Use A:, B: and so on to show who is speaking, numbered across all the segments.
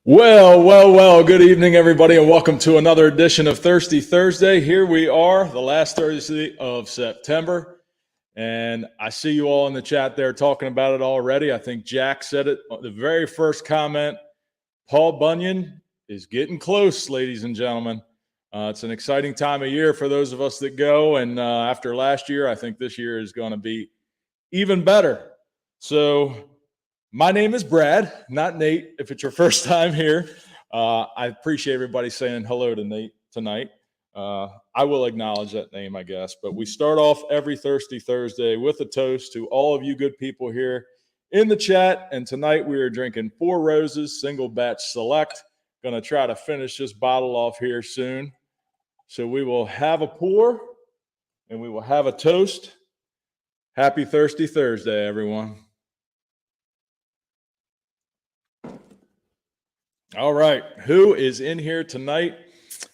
A: Well, good evening, everybody, and welcome to another edition of Thirsty Thursday. Here we are, the last Thursday of September, and I see you all in the chat there talking about it already. I think Jack said it, the very first comment. Paul Bunyan is getting close, ladies and gentlemen. It's an exciting time of year for those of us that go, and after last year, I think this year is going to be even better. So my name is Brad, not Nate, if it's your first time here. I appreciate everybody saying hello to Nate tonight. I will acknowledge that name, I guess. But we start off every Thirsty Thursday with a toast to all of you good people here in the chat. And tonight we are drinking Four Roses, single batch select. Going to try to finish this bottle off here soon. So we will have a pour and we will have a toast. Happy Thirsty Thursday, everyone. All right, who is in here tonight?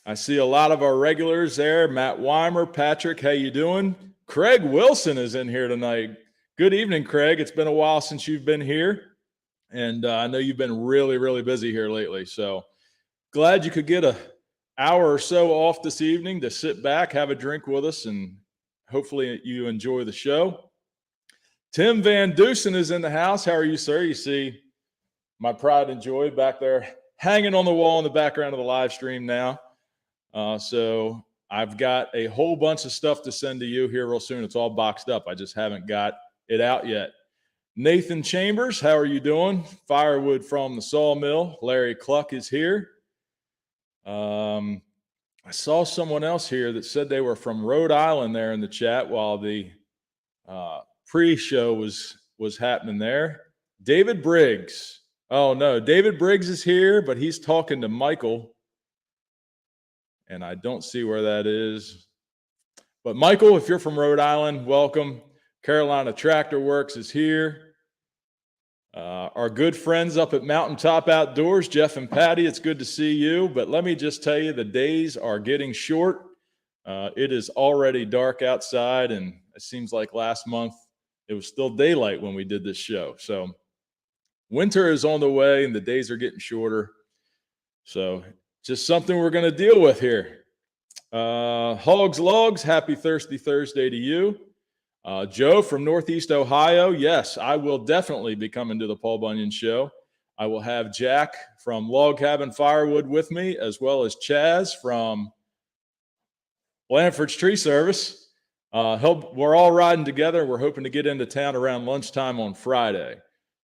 A: I see a lot of our regulars there. Matt Weimer, Patrick, how you doing? Craig Wilson is in here tonight. Good evening, Craig. It's been a while since you've been here, and I know you've been really busy here lately. So glad you could get an hour or so off this evening to sit back, have a drink with us, and hopefully you enjoy the show. Tim Van Dusen is in the house. How are you, sir? You see my pride and joy back there hanging on the wall in the background of the live stream now. So I've got a whole bunch of stuff to send to you here real soon. It's all boxed up. I just haven't got it out yet. Nathan Chambers, how are you doing? Firewood from the sawmill. Larry Cluck is here. I saw someone else here that said they were from Rhode Island there in the chat while the pre-show was happening there. David Briggs. Oh, no, David Briggs is here, but he's talking to Michael, and I don't see where that is. But Michael, if you're from Rhode Island, welcome. Carolina Tractor Works is here. Our good friends up at Mountaintop Outdoors, Jeff and Patty, it's good to see you. But let me just tell you, the days are getting short. It is already dark outside, and it seems like last month it was still daylight when we did this show. So winter is on the way and the days are getting shorter. So just something we're going to deal with here. Hogs Logs, happy Thirsty Thursday to you. Joe from Northeast Ohio. Yes, I will definitely be coming to the Paul Bunyan show. I will have Jack from Log Cabin Firewood with me, as well as Chaz from Blandford's Tree Service. We're all riding together. We're hoping to get into town around lunchtime on Friday.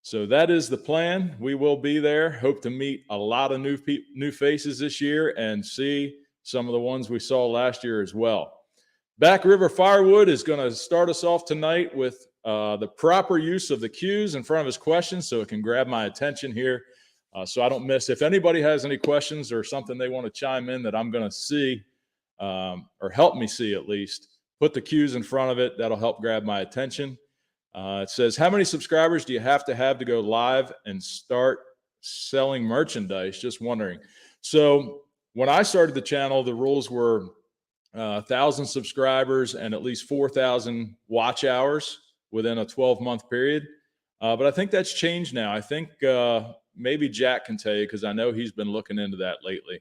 A: So that is the plan. We will be there. Hope to meet a lot of new faces this year and see some of the ones we saw last year as well. Back River Firewood is going to start us off tonight with the proper use of the cues in front of his questions so it can grab my attention here so I don't miss. If anybody has any questions or something they want to chime in that I'm going to see or help me see at least, put the cues in front of it. That'll help grab my attention. It says, how many subscribers do you have to go live and start selling merchandise? Just wondering. So when I started the channel, the rules were 1,000 subscribers and at least 4,000 watch hours within a 12-month period. But I think that's changed now. I think maybe Jack can tell you because I know he's been looking into that lately.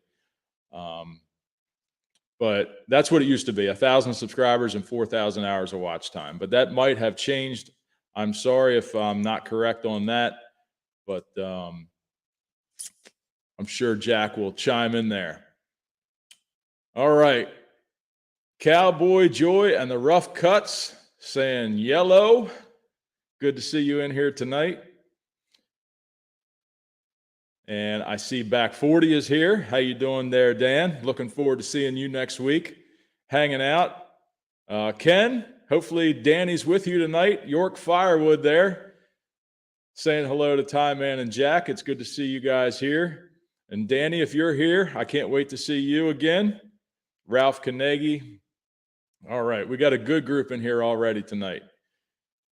A: But that's what it used to be, 1,000 subscribers and 4,000 hours of watch time. But that might have changed. I'm sorry if I'm not correct on that, but I'm sure Jack will chime in there. All right. Cowboy Joy and the Rough Cuts saying yellow. Good to see you in here tonight. And I see Back 40 is here. How you doing there, Dan? Looking forward to seeing you next week. Hanging out. Ken, hopefully Danny's with you tonight. York Firewood there. Saying hello to Ty Man and Jack. It's good to see you guys here. And Danny, if you're here, I can't wait to see you again. Ralph Carnegie. All right, we got a good group in here already tonight.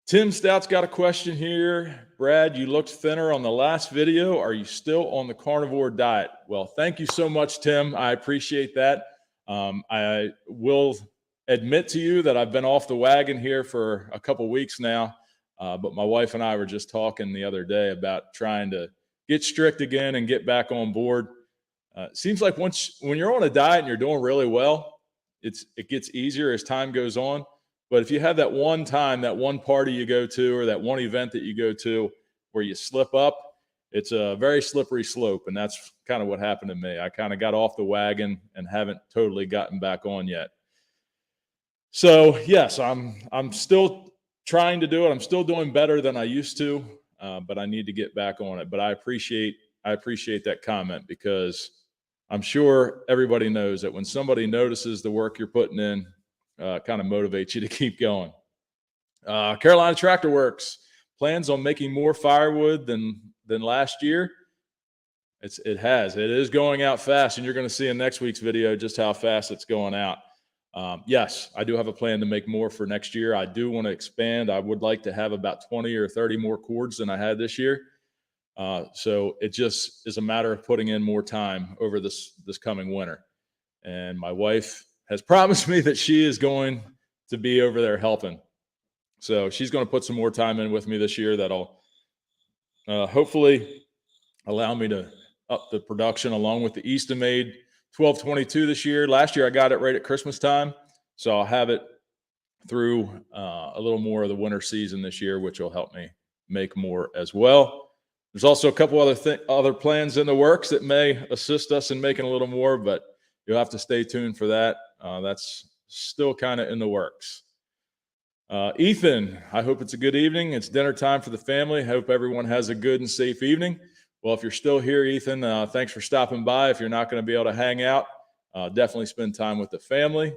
A: Tim Stout's got a question here. Brad, you looked thinner on the last video. Are you still on the carnivore diet? Well, thank you so much, Tim. I appreciate that. I will admit to you that I've been off the wagon here for a couple weeks now, but my wife and I were just talking the other day about trying to get strict again and get back on board. Seems like when you're on a diet and you're doing really well, it gets easier as time goes on. But if you have that one time, that one party you go to, or that one event that you go to where you slip up, it's a very slippery slope. And that's kind of what happened to me. I kind of got off the wagon and haven't totally gotten back on yet. So yes, I'm still trying to do it. I'm still doing better than I used to, but I need to get back on it. But I appreciate that comment, because I'm sure everybody knows that when somebody notices the work you're putting in, kind of motivates you to keep going. Carolina Tractor Works plans on making more firewood than last year. It is going out fast, and you're going to see in next week's video just how fast it's going out. Yes, I do have a plan to make more for next year. I do want to expand. I would like to have about 20 or 30 more cords than I had this year. So it just is a matter of putting in more time over this coming winter. And my wife has promised me that she is going to be over there helping. So she's going to put some more time in with me this year. That'll hopefully allow me to up the production, along with the Easton made 1222 this year. Last year I got it right at Christmas time, so I'll have it through a little more of the winter season this year, which will help me make more as well. There's also a couple other plans in the works that may assist us in making a little more, but you'll have to stay tuned for that. That's still kind of in the works. Ethan, I hope it's a good evening. It's dinner time for the family. I hope everyone has a good and safe evening. Well, if you're still here, Ethan, thanks for stopping by. If you're not going to be able to hang out, definitely spend time with the family.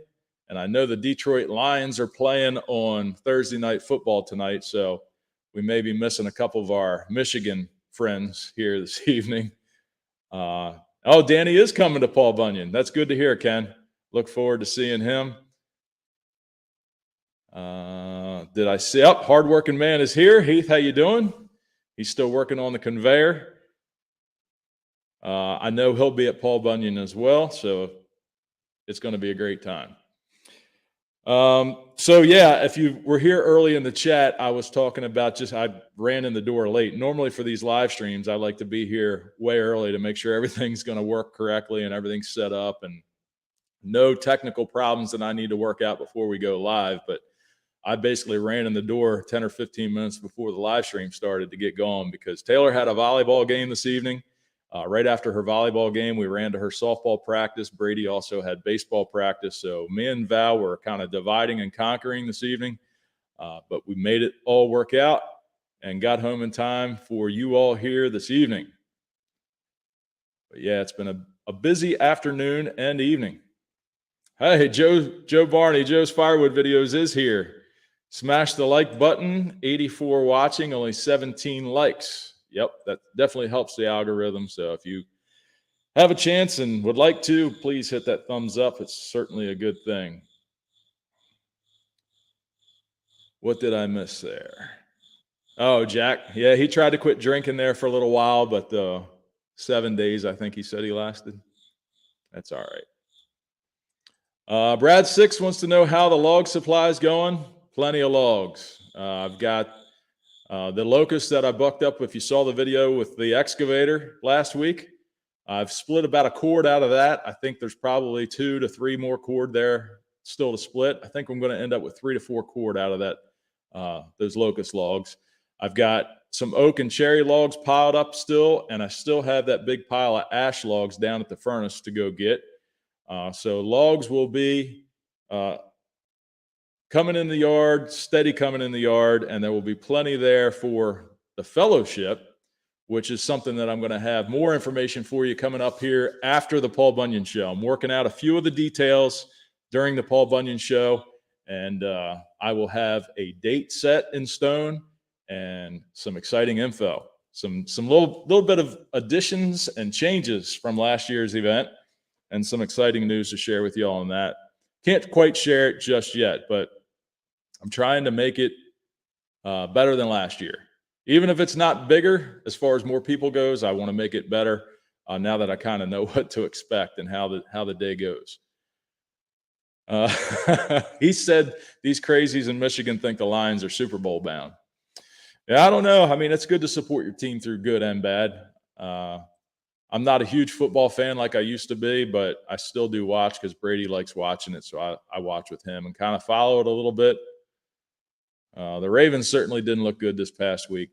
A: And I know the Detroit Lions are playing on Thursday night football tonight, so we may be missing a couple of our Michigan friends here this evening. Oh, Danny is coming to Paul Bunyan. That's good to hear, Ken. Look forward to seeing him. Did I see up? Hardworking man is here. Heath, how you doing? He's still working on the conveyor. I know he'll be at Paul Bunyan as well, so it's going to be a great time. So yeah, if you were here early in the chat, I was talking about I ran in the door late. Normally for these live streams, I like to be here way early to make sure everything's going to work correctly and everything's set up and no technical problems that I need to work out before we go live. But I basically ran in the door 10 or 15 minutes before the live stream started to get going, because Taylor had a volleyball game this evening. Right after her volleyball game, we ran to her softball practice. Brady also had baseball practice. So me and Val were kind of dividing and conquering this evening. But we made it all work out and got home in time for you all here this evening. But yeah, it's been a busy afternoon and evening. Hey, Joe Barney, Joe's Firewood Videos is here. Smash the like button. 84 watching, only 17 likes. Yep, that definitely helps the algorithm. So if you have a chance and would like to, please hit that thumbs up. It's certainly a good thing. What did I miss there? Oh, Jack. Yeah, he tried to quit drinking there for a little while, but 7 days, I think he said he lasted. That's all right. Brad 6 wants to know how the log supply is going. Plenty of logs. I've got the locust that I bucked up, if you saw the video with the excavator last week. I've split about a cord out of that. I think there's probably 2 to 3 more cord there still to split. I think I'm going to end up with 3 to 4 cord out of that, those locust logs. I've got some oak and cherry logs piled up still, and I still have that big pile of ash logs down at the furnace to go get. So logs will be coming in the yard, steady coming in the yard, and there will be plenty there for the fellowship, which is something that I'm going to have more information for you coming up here after the Paul Bunyan show. I'm working out a few of the details during the Paul Bunyan show, and I will have a date set in stone and some exciting info, some little bit of additions and changes from last year's event, and some exciting news to share with you all on that. Can't quite share it just yet, but I'm trying to make it better than last year. Even if it's not bigger as far as more people goes, I want to make it better now that I kind of know what to expect and how the day goes. He said these crazies in Michigan think the Lions are Super Bowl bound. Yeah, I don't know. I mean, it's good to support your team through good and bad. I'm not a huge football fan like I used to be, but I still do watch because Brady likes watching it. So I watch with him and kind of follow it a little bit. The Ravens certainly didn't look good this past week,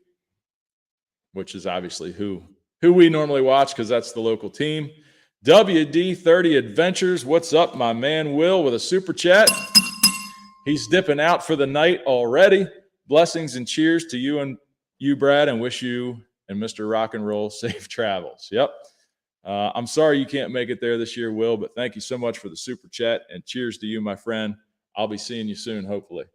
A: which is obviously who we normally watch because that's the local team. WD30 Adventures. What's up, my man Will, with a super chat. He's dipping out for the night already. Blessings and cheers to you and you, Brad, and wish you and Mr. Rock and Roll safe travels. Yep. I'm sorry you can't make it there this year, Will, but thank you so much for the super chat, and cheers to you, my friend. I'll be seeing you soon, hopefully.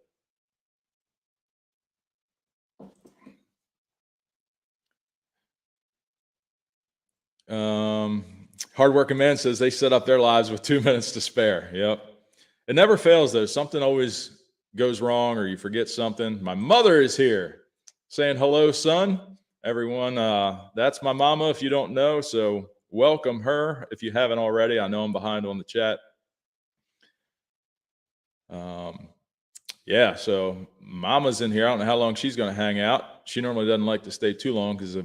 A: Hardworking man says they set up their lives with 2 minutes to spare. Yep. It never fails, though. Something always goes wrong or you forget something. My mother is here saying hello, son. Everyone, that's my mama if you don't know. So welcome her if you haven't already. I know I'm behind on the chat. Yeah, so mama's in here. I don't know how long she's going to hang out. She normally doesn't like to stay too long because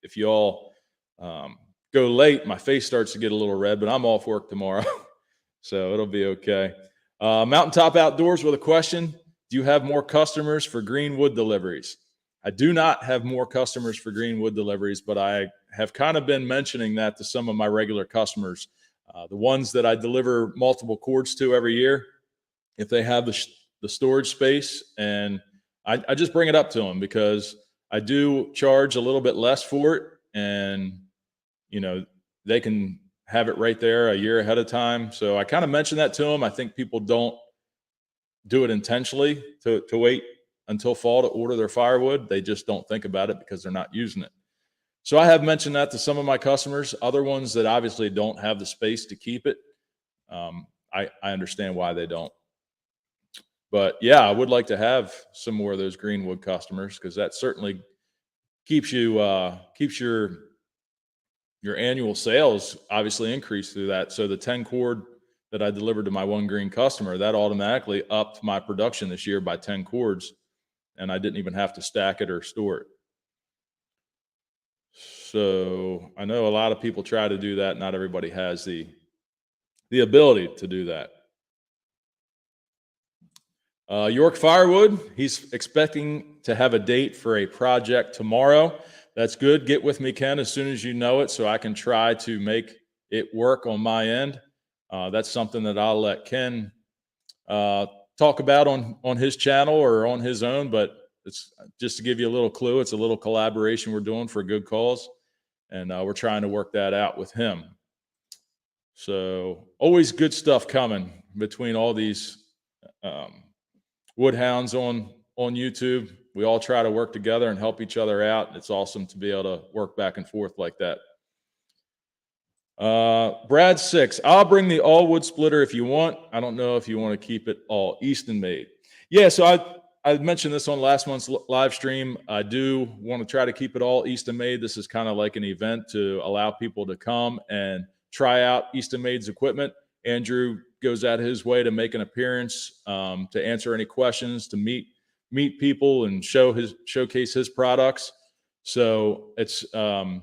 A: if you all go late, my face starts to get a little red, but I'm off work tomorrow. So it'll be okay. Mountaintop Outdoors with a question. Do you have more customers for green wood deliveries? I do not have more customers for green wood deliveries, but I have kind of been mentioning that to some of my regular customers. The ones that I deliver multiple cords to every year, if they have the storage space, and I just bring it up to them because I do charge a little bit less for it, and they can have it right there a year ahead of time. So I kind of mentioned that to them. I think people don't do it intentionally to wait until fall to order their firewood. They just don't think about it because they're not using it. So I have mentioned that to some of my customers. Other ones that obviously don't have the space to keep it, I understand why they don't. But yeah, I would like to have some more of those greenwood customers because that certainly keeps your annual sales obviously increase through that. So the 10 cord that I delivered to my one green customer, that automatically upped my production this year by 10 cords, and I didn't even have to stack it or store it. So I know a lot of people try to do that. Not everybody has the ability to do that. York Firewood, he's expecting to have a date for a project tomorrow. That's good. Get with me, Ken, as soon as you know it so I can try to make it work on my end. That's something that I'll let Ken talk about on his channel or on his own, but it's just to give you a little clue. It's a little collaboration we're doing for good cause, and we're trying to work that out with him. So always good stuff coming between all these woodhounds on YouTube. We all try to work together and help each other out. It's awesome to be able to work back and forth like that. Brad 6, I'll bring the all wood splitter if you want. I don't know if you want to keep it all Easton made. Yeah, so I mentioned this on last month's live stream. I do want to try to keep it all Easton made. This is kind of like an event to allow people to come and try out Easton Made's equipment. Andrew goes out his way to make an appearance, to answer any questions, to meet people and showcase his products. So it's no,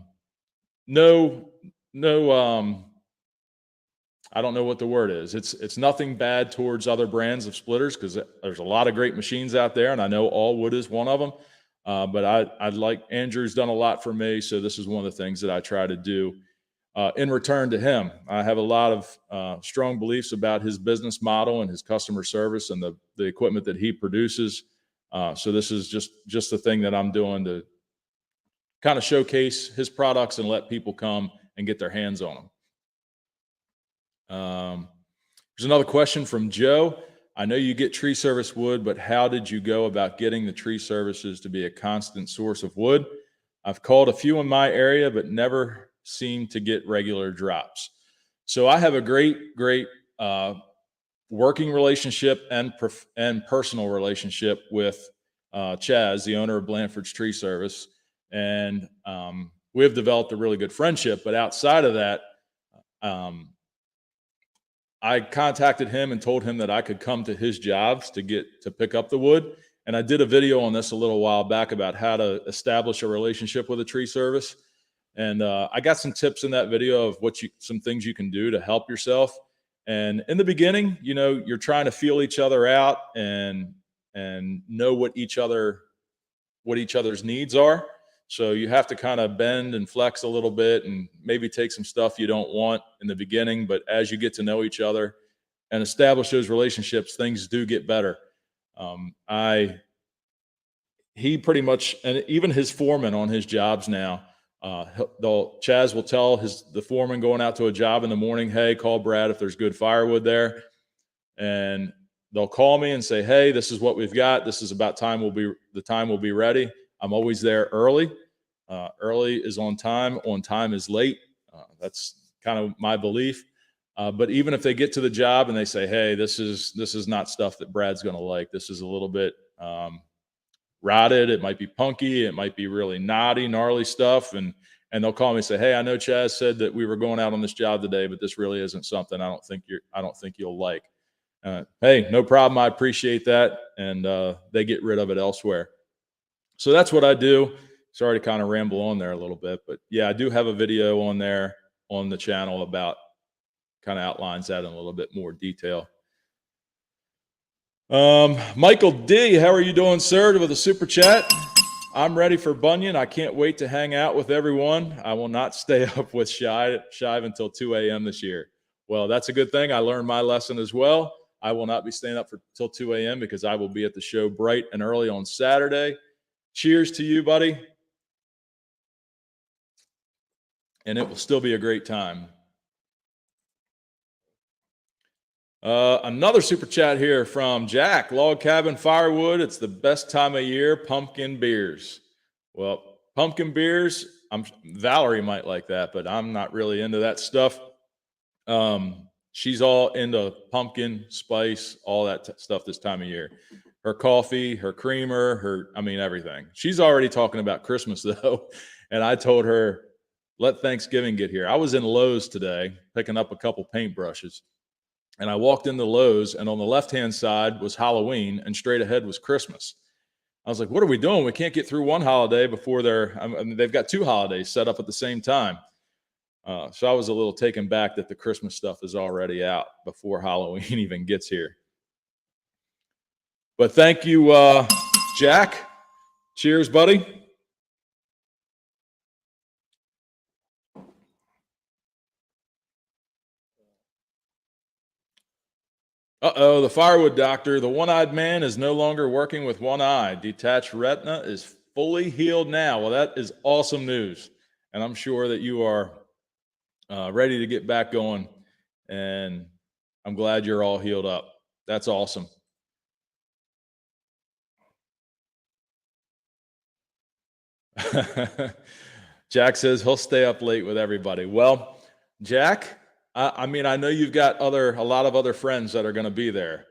A: I don't know what the word is. It's nothing bad towards other brands of splitters because there's a lot of great machines out there, and I know all wood is one of them. But I'd like, Andrew's done a lot for me, so this is one of the things that I try to do in return to him. I have a lot of strong beliefs about his business model and his customer service and the equipment that he produces. So this is just the thing that I'm doing to kind of showcase his products and let people come and get their hands on them. There's another question from Joe. I know you get tree service wood, but how did you go about getting the tree services to be a constant source of wood? I've called a few in my area, but never seem to get regular drops. So I have a great working relationship and personal relationship with Chaz, the owner of Blandford's Tree Service. And we have developed a really good friendship. But outside of that, I contacted him and told him that I could come to his jobs to pick up the wood. And I did a video on this a little while back about how to establish a relationship with a tree service. And I got some tips in that video of some things you can do to help yourself. And in the beginning, you're trying to feel each other out and know what each other's needs are. So you have to kind of bend and flex a little bit and maybe take some stuff you don't want in the beginning, but as you get to know each other and establish those relationships, things do get better. He pretty much, and even his foreman on his jobs now, Chaz will tell the foreman going out to a job in the morning, hey, call Brad if there's good firewood there. And they'll call me and say, hey, this is what we've got. This is about the time will be ready. I'm always there early. Early is on time is late. That's kind of my belief. But even if they get to the job and they say, hey, this is not stuff that Brad's going to like. This is a little bit rotted. It might be punky. It might be really knotty, gnarly stuff. And they'll call me and say, hey, I know Chaz said that we were going out on this job today, but this really isn't something I don't think you'll like. Hey, no problem. I appreciate that. And they get rid of it elsewhere. So that's what I do. Sorry to kind of ramble on there a little bit, but yeah, I do have a video on there on the channel about kind of outlines that in a little bit more detail. Michael D, how are you doing, sir? With a super chat. I'm ready for Bunyan. I can't wait to hang out with everyone. I will not stay up with Shive until 2 a.m. this year. Well, that's a good thing. I learned my lesson as well. I will not be staying up till 2 a.m. because I will be at the show bright and early on Saturday. Cheers to you, buddy. And it will still be a great time. Another super chat here from Jack. Log cabin firewood. It's the best time of year. Pumpkin beers. Well, pumpkin beers. Valerie might like that, but I'm not really into that stuff. She's all into pumpkin spice, all that stuff this time of year. Her coffee, her creamer, everything. She's already talking about Christmas though. And I told her, let Thanksgiving get here. I was in Lowe's today picking up a couple paintbrushes. And I walked into Lowe's, and on the left-hand side was Halloween, and straight ahead was Christmas. I was like, what are we doing? We can't get through one holiday before they've got two holidays set up at the same time. So I was a little taken back that the Christmas stuff is already out before Halloween even gets here. But thank you, Jack. Cheers, buddy. Uh-oh, the firewood doctor. The one-eyed man is no longer working with one eye. Detached retina is fully healed now. Well, that is awesome news. And I'm sure that you are ready to get back going. And I'm glad you're all healed up. That's awesome. Jack says he'll stay up late with everybody. Well, Jack, I know you've got a lot of other friends that are going to be there,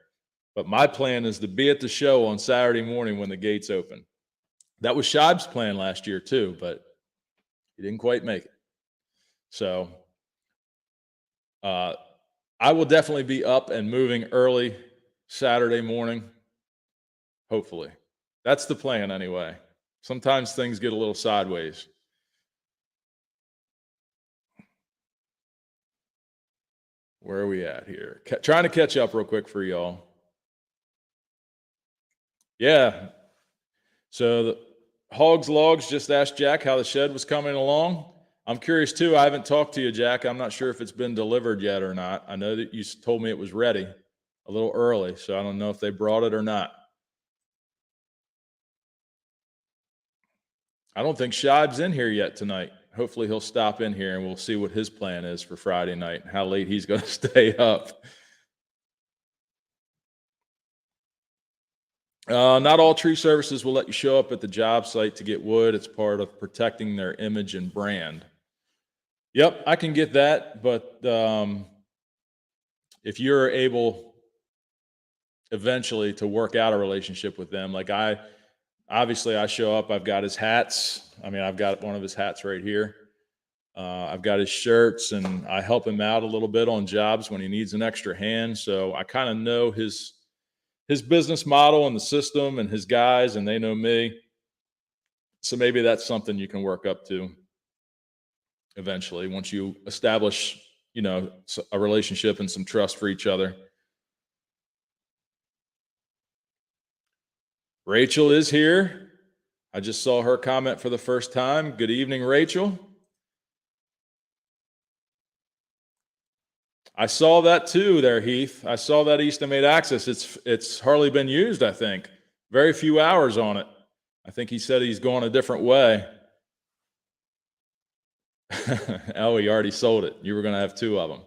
A: but my plan is to be at the show on Saturday morning when the gates open. That was Shive's plan last year too, but he didn't quite make it. So I will definitely be up and moving early Saturday morning. Hopefully. That's the plan anyway. Sometimes things get a little sideways. Where are we at here? Trying to catch up real quick for y'all. Yeah. So the Hogs Logs just asked Jack how the shed was coming along. I'm curious too. I haven't talked to you, Jack. I'm not sure if it's been delivered yet or not. I know that you told me it was ready a little early, so I don't know if they brought it or not. I don't think Shive's in here yet tonight. Hopefully he'll stop in here and we'll see what his plan is for Friday night and how late he's going to stay up. Not all tree services will let you show up at the job site to get wood. It's part of protecting their image and brand. Yep, I can get that. But if you're able eventually to work out a relationship with them, like obviously I show up, I've got his hats. I've got one of his hats right here. I've got his shirts, and I help him out a little bit on jobs when he needs an extra hand. So I kind of know his business model and the system and his guys, and they know me. So maybe that's something you can work up to. eventually, once you establish, a relationship and some trust for each other. Rachel is here. I just saw her comment for the first time. Good evening, Rachel. I saw that too there, Heath. I saw that Eastimate Access. It's hardly been used, I think. Very few hours on it. I think he said he's going a different way. Oh, he already sold it. You were going to have 2 of them.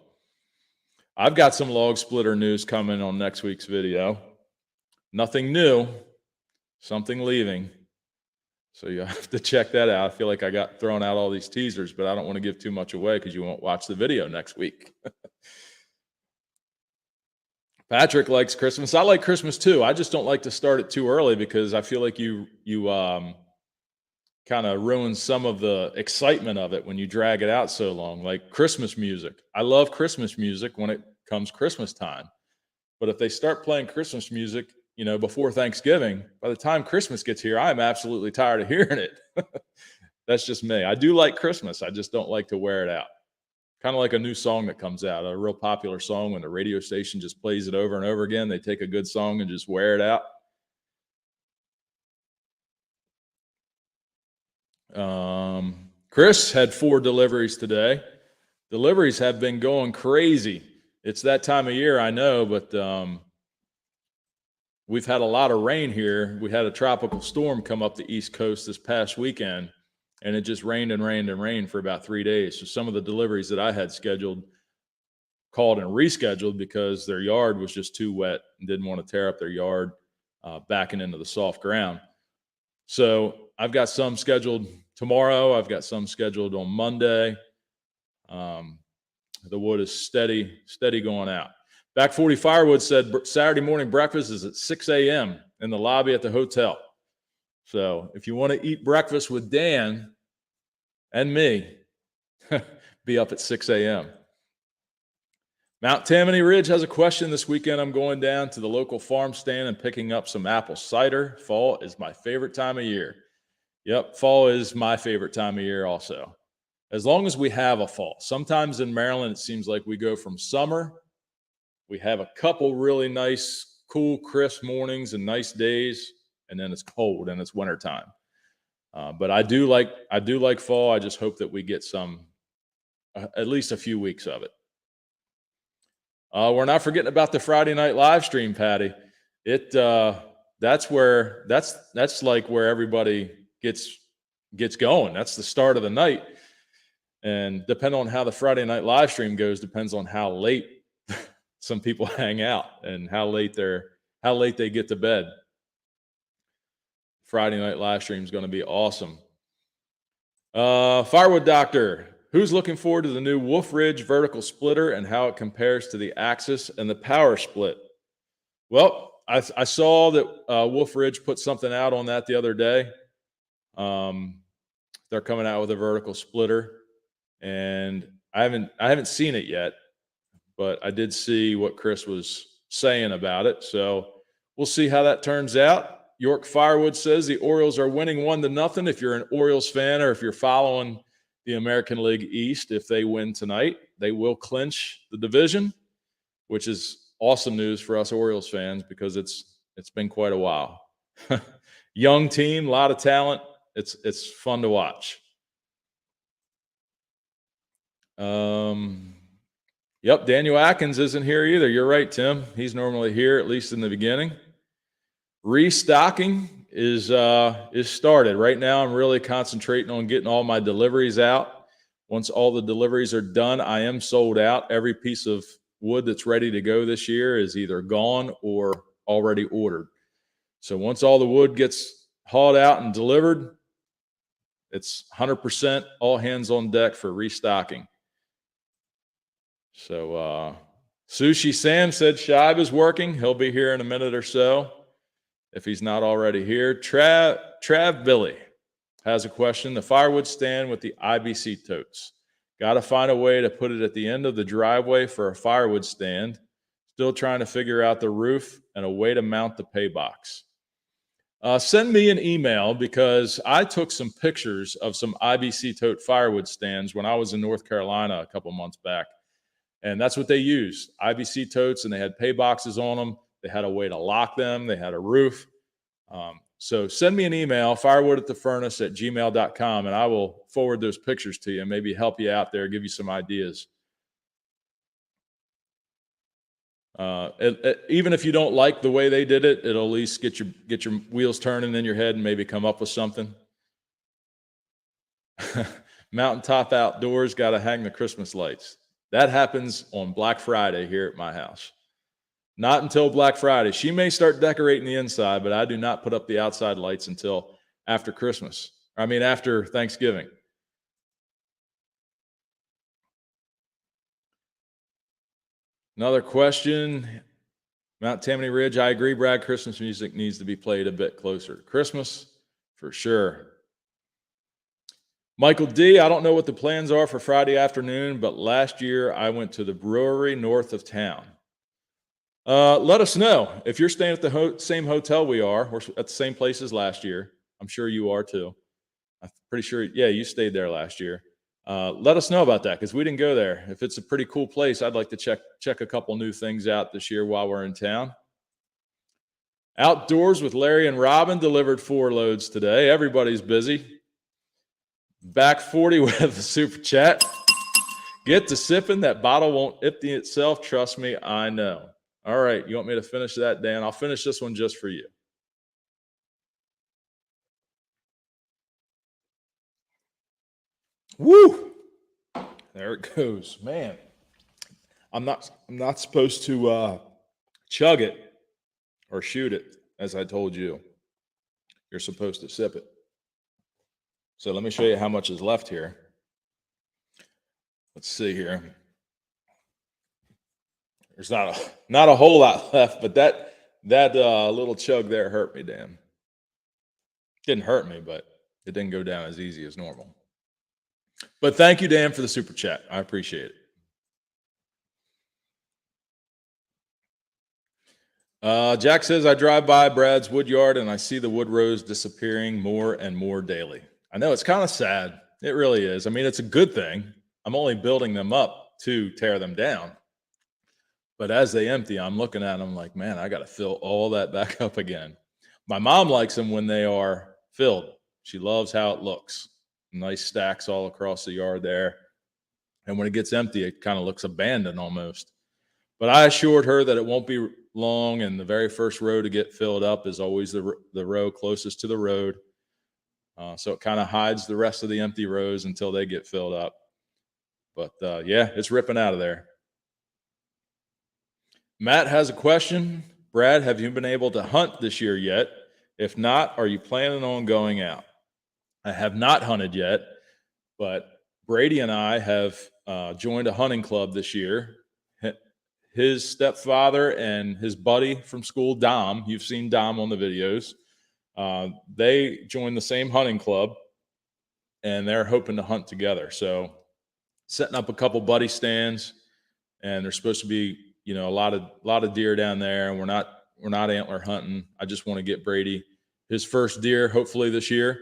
A: I've got some log splitter news coming on next week's video. Nothing new, something leaving. So you have to check that out. I feel like I got thrown out all these teasers, but I don't want to give too much away because you won't watch the video next week. Patrick likes Christmas. I like Christmas too. I just don't like to start it too early because I feel like you kind of ruin some of the excitement of it when you drag it out so long. Like Christmas music. I love Christmas music when it comes Christmas time. But if they start playing Christmas music, before Thanksgiving, by the time Christmas gets here, I'm absolutely tired of hearing it. That's just me. I do like Christmas. I just don't like to wear it out. Kind of like a new song that comes out, a real popular song when the radio station just plays it over and over again. They take a good song and just wear it out. Chris had 4 deliveries today. Deliveries have been going crazy. It's that time of year, I know, but we've had a lot of rain here. We had a tropical storm come up the East Coast this past weekend, and it just rained and rained and rained for about 3 days. So some of the deliveries that I had scheduled called and rescheduled because their yard was just too wet and didn't want to tear up their yard backing into the soft ground. So I've got some scheduled tomorrow. I've got some scheduled on Monday. The wood is steady going out. Back 40 Firewood said Saturday morning breakfast is at 6 a.m. in the lobby at the hotel. So if you want to eat breakfast with Dan and me, be up at 6 a.m. Mount Tammany Ridge has a question this weekend. I'm going down to the local farm stand and picking up some apple cider. Fall is my favorite time of year. Yep, fall is my favorite time of year also. As long as we have a fall. Sometimes in Maryland, it seems like we go from summer. We have a couple really nice, cool, crisp mornings and nice days, and then it's cold and it's wintertime. But I do like fall. I just hope that we get some, at least a few weeks of it. We're not forgetting about the Friday night live stream, Patty. That's like where everybody gets going. That's the start of the night. And depending on how the Friday night live stream goes, depends on how late some people hang out and how late they get to bed. Friday night live stream is going to be awesome. Firewood Doctor, who's looking forward to the new Wolf Ridge vertical splitter and how it compares to the Axis and the Power Split? Well, I saw that Wolf Ridge put something out on that the other day. They're coming out with a vertical splitter, and I haven't seen it yet, but I did see what Chris was saying about it. So we'll see how that turns out. York Firewood says the Orioles are winning 1-0. If you're an Orioles fan or if you're following the American League East, if they win tonight, they will clinch the division, which is awesome news for us Orioles fans because it's been quite a while. Young team, a lot of talent. It's fun to watch. Yep, Daniel Atkins isn't here either. You're right, Tim. He's normally here, at least in the beginning. Restocking is started. Right now, I'm really concentrating on getting all my deliveries out. Once all the deliveries are done, I am sold out. Every piece of wood that's ready to go this year is either gone or already ordered. So once all the wood gets hauled out and delivered, it's 100% all hands on deck for restocking. So Sushi Sam said Shive is working. He'll be here in a minute or so if he's not already here. Trav Billy has a question. The firewood stand with the IBC totes. Got to find a way to put it at the end of the driveway for a firewood stand. Still trying to figure out the roof and a way to mount the pay box. Send me an email because I took some pictures of some IBC tote firewood stands when I was in North Carolina a couple months back. And that's what they used, IBC totes, and they had pay boxes on them. They had a way to lock them. They had a roof. So send me an email, firewood@thefurnace@gmail.com, and I will forward those pictures to you and maybe help you out there, give you some ideas. Even if you don't like the way they did it, it'll at least get your wheels turning in your head and maybe come up with something. Mountaintop Outdoors got to hang the Christmas lights. That happens on Black Friday here at my house. Not until Black Friday. She may start decorating the inside, but I do not put up the outside lights until after Christmas. I mean, after Thanksgiving. Another question. Mount Tammany Ridge. I agree, Brad. Christmas music needs to be played a bit closer to Christmas, for sure. Michael D., I don't know what the plans are for Friday afternoon, but last year I went to the brewery north of town. Let us know. If you're staying at the same hotel we are, we're at the same place as last year. I'm sure you are too. I'm pretty sure, yeah, you stayed there last year. Let us know about that because we didn't go there. If it's a pretty cool place, I'd like to check a couple new things out this year while we're in town. Outdoors with Larry and Robin delivered 4 loads today. Everybody's busy. Back 40 with a super chat. Get to sipping. That bottle won't empty itself. Trust me, I know. All right, you want me to finish that, Dan? I'll finish this one just for you. Woo! There it goes, man. I'm not supposed to chug it or shoot it, as I told you. You're supposed to sip it. So let me show you how much is left here. Let's see here. There's not a whole lot left, but that little chug there hurt me, Dan. Didn't hurt me, but it didn't go down as easy as normal. But thank you, Dan, for the super chat. I appreciate it. Jack says, I drive by Brad's wood yard and I see the wood rows disappearing more and more daily. I know, it's kind of sad. It really is. I mean, it's a good thing. I'm only building them up to tear them down. But as they empty, I'm looking at them like, man, I got to fill all that back up again. My mom likes them when they are filled. She loves how it looks. Nice stacks all across the yard there. And when it gets empty, it kind of looks abandoned almost. But I assured her that it won't be long, and the very first row to get filled up is always the row closest to the road. So it kind of hides the rest of the empty rows until they get filled up. But yeah, it's ripping out of there. Matt has a question. Brad, have you been able to hunt this year yet? If not, are you planning on going out? I have not hunted yet, but Brady and I have joined a hunting club this year. His stepfather and his buddy from school, Dom, you've seen Dom on the videos. They joined the same hunting club, and they're hoping to hunt together. So setting up a couple buddy stands, and there's supposed to be, you know, a lot of deer down there, and we're not antler hunting. I just want to get Brady his first deer, hopefully this year.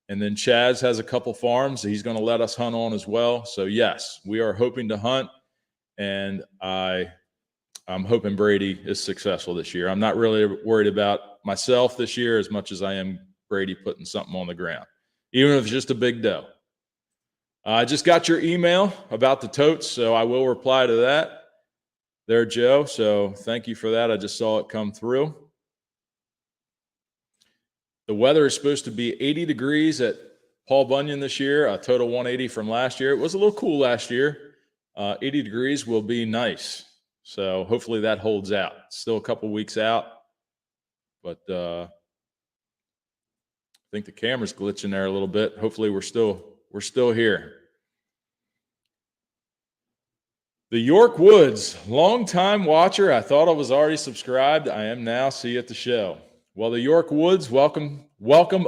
A: And then Chaz has a couple farms that he's going to let us hunt on as well. So yes, we are hoping to hunt, and I'm hoping Brady is successful this year. I'm not really worried about myself this year as much as I am Brady putting something on the ground, even if it's just a big doe. I just got your email about the totes, so I will reply to that there, Joe. So thank you for that. I just saw it come through. The weather is supposed to be 80 degrees at Paul Bunyan this year, a total 180 from last year. It was a little cool last year. 80 degrees will be nice. So hopefully that holds out. Still a couple weeks out, but I think the camera's glitching there a little bit. Hopefully we're still here. The York Woods, longtime watcher. I thought I was already subscribed. I am now. See you at the show. Well, the York Woods, welcome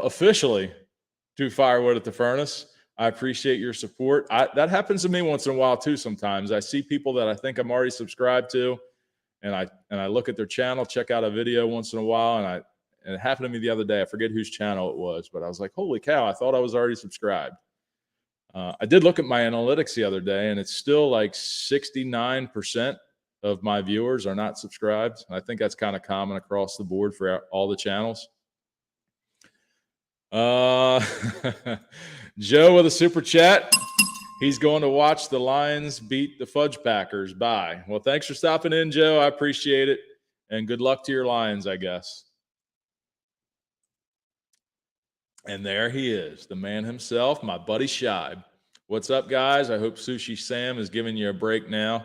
A: officially to Firewood at the Furnace. I appreciate your support. That happens to me once in a while too. Sometimes I see people that I think I'm already subscribed to, and I look at their channel, check out a video once in a while, And it happened to me the other day. I forget whose channel it was, but I was like, holy cow, I thought I was already subscribed. I did look at my analytics the other day, and it's still like 69% of my viewers are not subscribed. I think that's kind of common across the board for all the channels. Joe with a super chat. He's going to watch the Lions beat the Fudge Packers. Bye. Well, thanks for stopping in, Joe. I appreciate it. And good luck to your Lions, I guess. And there he is, the man himself, my buddy Shibe. What's up, guys? I hope Sushi Sam is giving you a break now.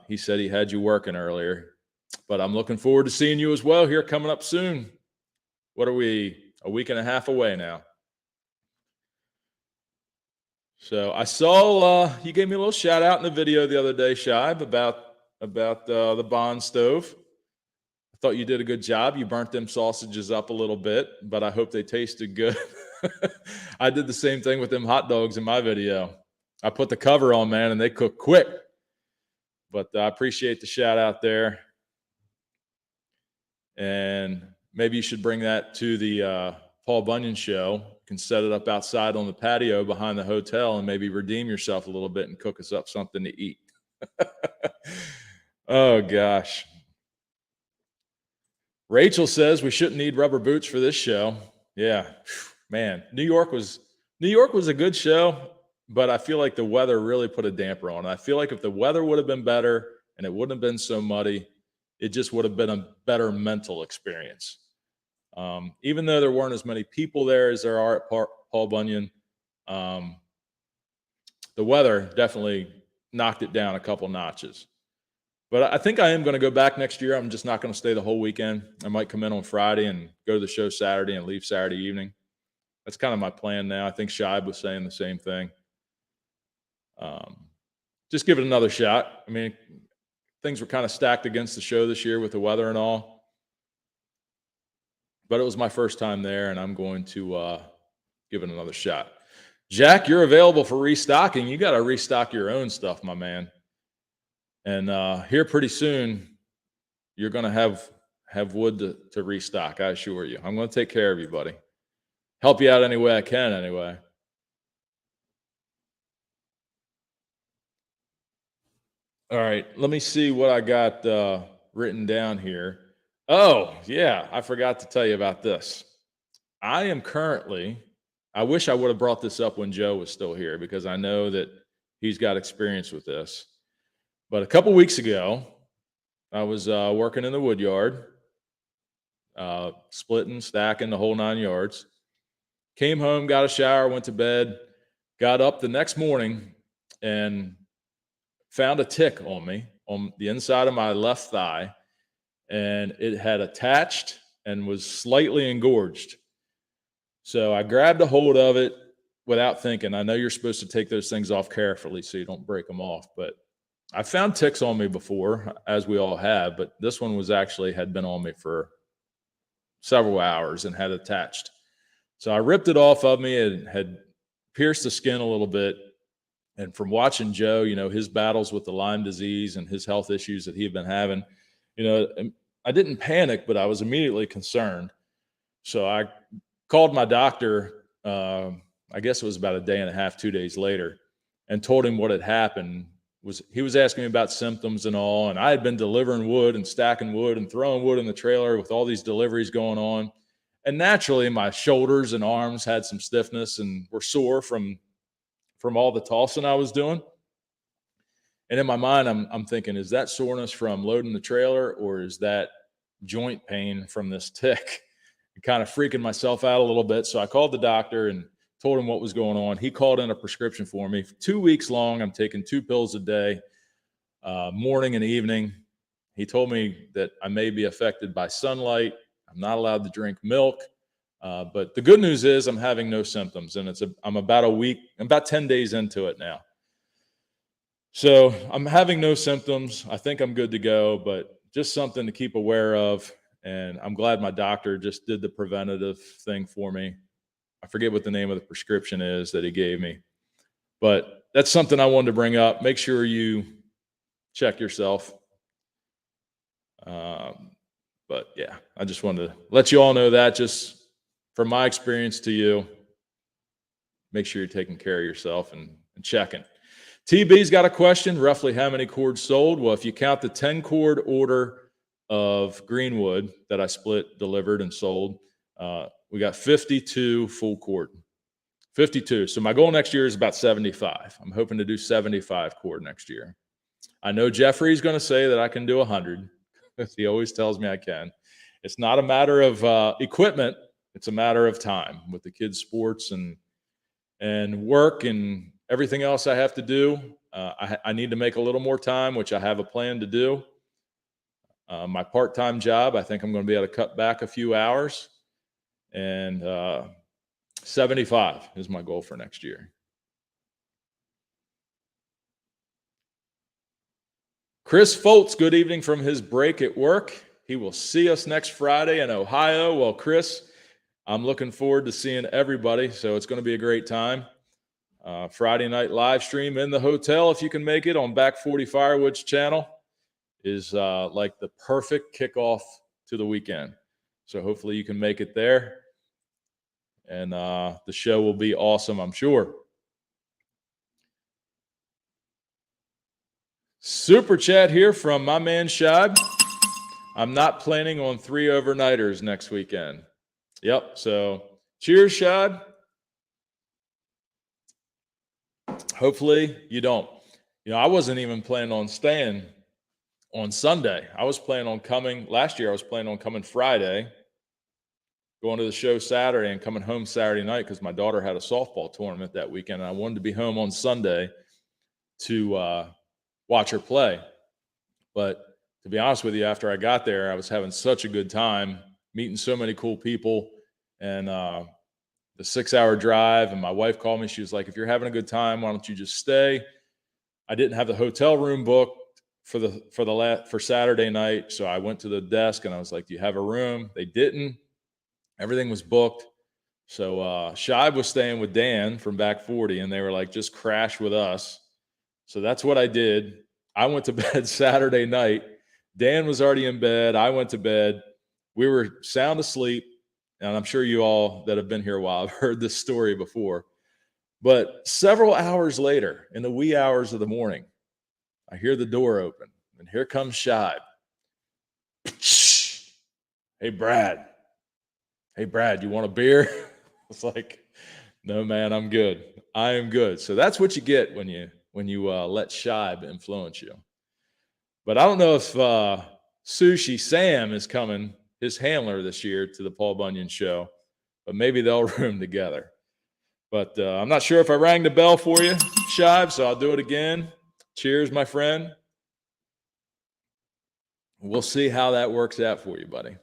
A: He said he had you working earlier. But I'm looking forward to seeing you as well here coming up soon. What are we, a week and a half away now? So I saw you gave me a little shout out in the video the other day, Shibe, about the Bond stove. I thought you did a good job. You burnt them sausages up a little bit, but I hope they tasted good. I did the same thing with them hot dogs in my video. I put the cover on, man, and they cook quick. But I appreciate the shout out there. And maybe you should bring that to the Paul Bunyan show. You can set it up outside on the patio behind the hotel and maybe redeem yourself a little bit and cook us up something to eat. Oh, gosh. Rachel says we shouldn't need rubber boots for this show. Yeah, man, New York was a good show, but I feel like the weather really put a damper on it. I feel like if the weather would have been better and it wouldn't have been so muddy, it just would have been a better mental experience. Even though there weren't as many people there as there are at Paul Bunyan, the weather definitely knocked it down a couple notches. But I think I am going to go back next year. I'm just not going to stay the whole weekend. I might come in on Friday and go to the show Saturday and leave Saturday evening. That's kind of my plan now. I think Shibe was saying the same thing. Just give it another shot. I mean, things were kind of stacked against the show this year with the weather and all. But it was my first time there, and I'm going to give it another shot. Jack, you're available for restocking. You got to restock your own stuff, my man. And here pretty soon, you're going to have wood to restock, I assure you. I'm going to take care of you, buddy. Help you out any way I can, anyway. All right, let me see what I got written down here. Oh, yeah, I forgot to tell you about this. I am currently, I wish I would have brought this up when Joe was still here because I know that he's got experience with this. But a couple weeks ago, I was working in the wood yard, splitting, stacking the whole 9 yards. Came home, got a shower, went to bed, got up the next morning and found a tick on me on the inside of my left thigh. And it had attached and was slightly engorged. So I grabbed a hold of it without thinking. I know you're supposed to take those things off carefully so you don't break them off, but I found ticks on me before, as we all have, but this one had been on me for several hours and had attached. So I ripped it off of me. It had pierced the skin a little bit. And from watching Joe, his battles with the Lyme disease and his health issues that he had been having, I didn't panic, but I was immediately concerned. So I called my doctor, I guess it was about a day and a half, 2 days later, and told him what had happened. He was asking me about symptoms and all, and I had been delivering wood and stacking wood and throwing wood in the trailer with all these deliveries going on. And naturally, my shoulders and arms had some stiffness and were sore from all the tossing I was doing. And in my mind, I'm thinking, is that soreness from loading the trailer or is that joint pain from this tick? And kind of freaking myself out a little bit. So I called the doctor and told him what was going on. He called in a prescription for me. For 2 weeks long, I'm taking 2 pills a day, morning and evening. He told me that I may be affected by sunlight. I'm not allowed to drink milk. But the good news is I'm having no symptoms, and I'm about 10 days into it now. So I'm having no symptoms. I think I'm good to go, but just something to keep aware of. And I'm glad my doctor just did the preventative thing for me. I forget what the name of the prescription is that he gave me, but that's something I wanted to bring up. Make sure you check yourself. But But yeah, I just wanted to let you all know that, just from my experience to you, make sure you're taking care of yourself and checking. TB's got a question. Roughly how many cords sold? Well, if you count the 10 cord order of Greenwood that I split, delivered, and sold, we got 52 full cord. 52. So my goal next year is about 75. I'm hoping to do 75 cord next year. I know Jeffrey's going to say that I can do 100. He always tells me I can. It's not a matter of equipment. It's a matter of time with the kids' sports and work and everything else I have to do. I need to make a little more time, which I have a plan to do. My part-time job, I think I'm going to be able to cut back a few hours. And 75 is my goal for next year. Chris Foltz, good evening from his break at work. He will see us next Friday in Ohio. Well, Chris, I'm looking forward to seeing everybody, so it's going to be a great time. Friday night live stream in the hotel, if you can make it, on Back 40 Firewood's channel, is like the perfect kickoff to the weekend. So hopefully you can make it there. And the show will be awesome, I'm sure. Super chat here from my man Shad. I'm not planning on 3 overnighters next weekend. Yep. So cheers, Shad. Hopefully you don't. You know, I wasn't even planning on staying on Sunday. I was planning on coming last year. I was planning on coming Friday, going to the show Saturday, and coming home Saturday night because my daughter had a softball tournament that weekend, and I wanted to be home on Sunday to watch her play. But to be honest with you, after I got there, I was having such a good time, meeting so many cool people, and the 6-hour drive. And my wife called me. She was like, if you're having a good time, why don't you just stay? I didn't have the hotel room booked for Saturday night. So I went to the desk and I was like, do you have a room? They didn't. Everything was booked. So Shive was staying with Dan from Back 40, and they were like, just crash with us. So that's what I did. I went to bed Saturday night. Dan was already in bed. I went to bed. We were sound asleep. And I'm sure you all that have been here a while have heard this story before. But several hours later, in the wee hours of the morning, I hear the door open, and here comes Shive. Hey, Brad. Hey, Brad, you want a beer? It's like, no, man, I'm good. I am good. So that's what you get when you let Shive influence you. But I don't know if Sushi Sam is coming, his handler, this year to the Paul Bunyan show, but maybe they'll room together. But I'm not sure if I rang the bell for you, Shive, so I'll do it again. Cheers, my friend. We'll see how that works out for you, buddy.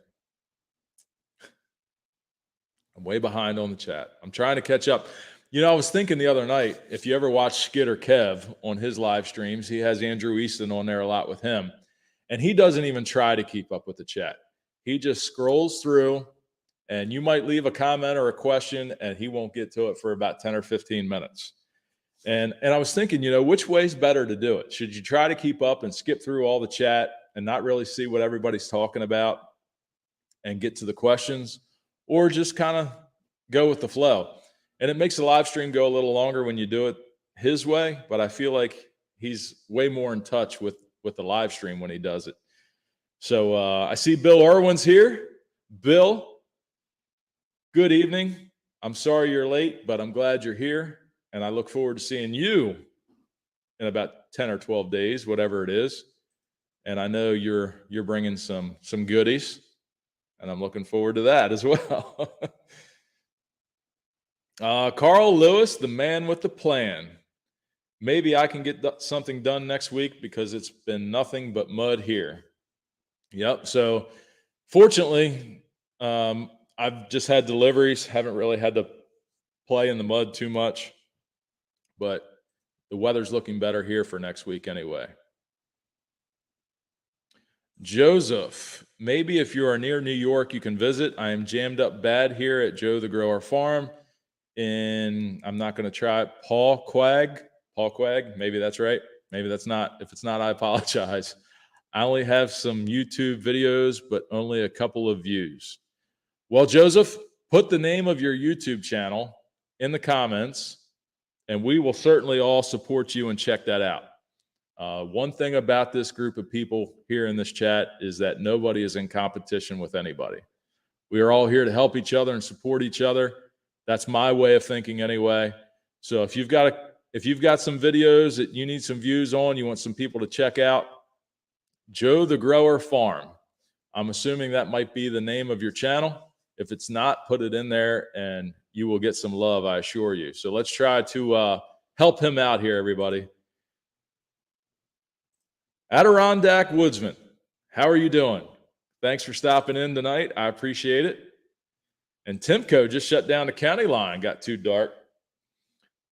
A: I'm way behind on the chat. I'm trying to catch up. You know, I was thinking the other night, if you ever watch Skid or Kev on his live streams, he has Andrew Easton on there a lot with him. And he doesn't even try to keep up with the chat. He just scrolls through, and you might leave a comment or a question, and he won't get to it for about 10 or 15 minutes. And I was thinking, you know, which way's better to do it? Should you try to keep up and skip through all the chat and not really see what everybody's talking about and get to the questions, or just kind of go with the flow? And it makes the live stream go a little longer when you do it his way, but I feel like he's way more in touch with the live stream when he does it. So I see Bill Irwin's here. Bill, good evening. I'm sorry you're late, but I'm glad you're here, and I look forward to seeing you in about 10 or 12 days, whatever it is. And I know you're bringing some goodies, and I'm looking forward to that as well. Carl Lewis, the man with the plan. Maybe I can get something done next week because it's been nothing but mud here. Yep. So fortunately, I've just had deliveries, haven't really had to play in the mud too much, but the weather's looking better here for next week anyway. Joseph, maybe if you are near New York, you can visit. I am jammed up bad here at Joe the Grower Farm in, I'm not going to try it, Paul Quag, maybe that's right. Maybe that's not. If it's not, I apologize. I only have some YouTube videos, but only a couple of views. Well, Joseph, put the name of your YouTube channel in the comments, and we will certainly all support you and check that out. One thing about this group of people here in this chat is that nobody is in competition with anybody. We are all here to help each other and support each other. That's my way of thinking anyway. So if you've got some videos that you need some views on, you want some people to check out, Joe the Grower Farm. I'm assuming that might be the name of your channel. If it's not, put it in there and you will get some love, I assure you. So let's try to help him out here, everybody. Adirondack Woodsman, how are you doing? Thanks for stopping in tonight. I appreciate it. And Timco just shut down the county line, got too dark.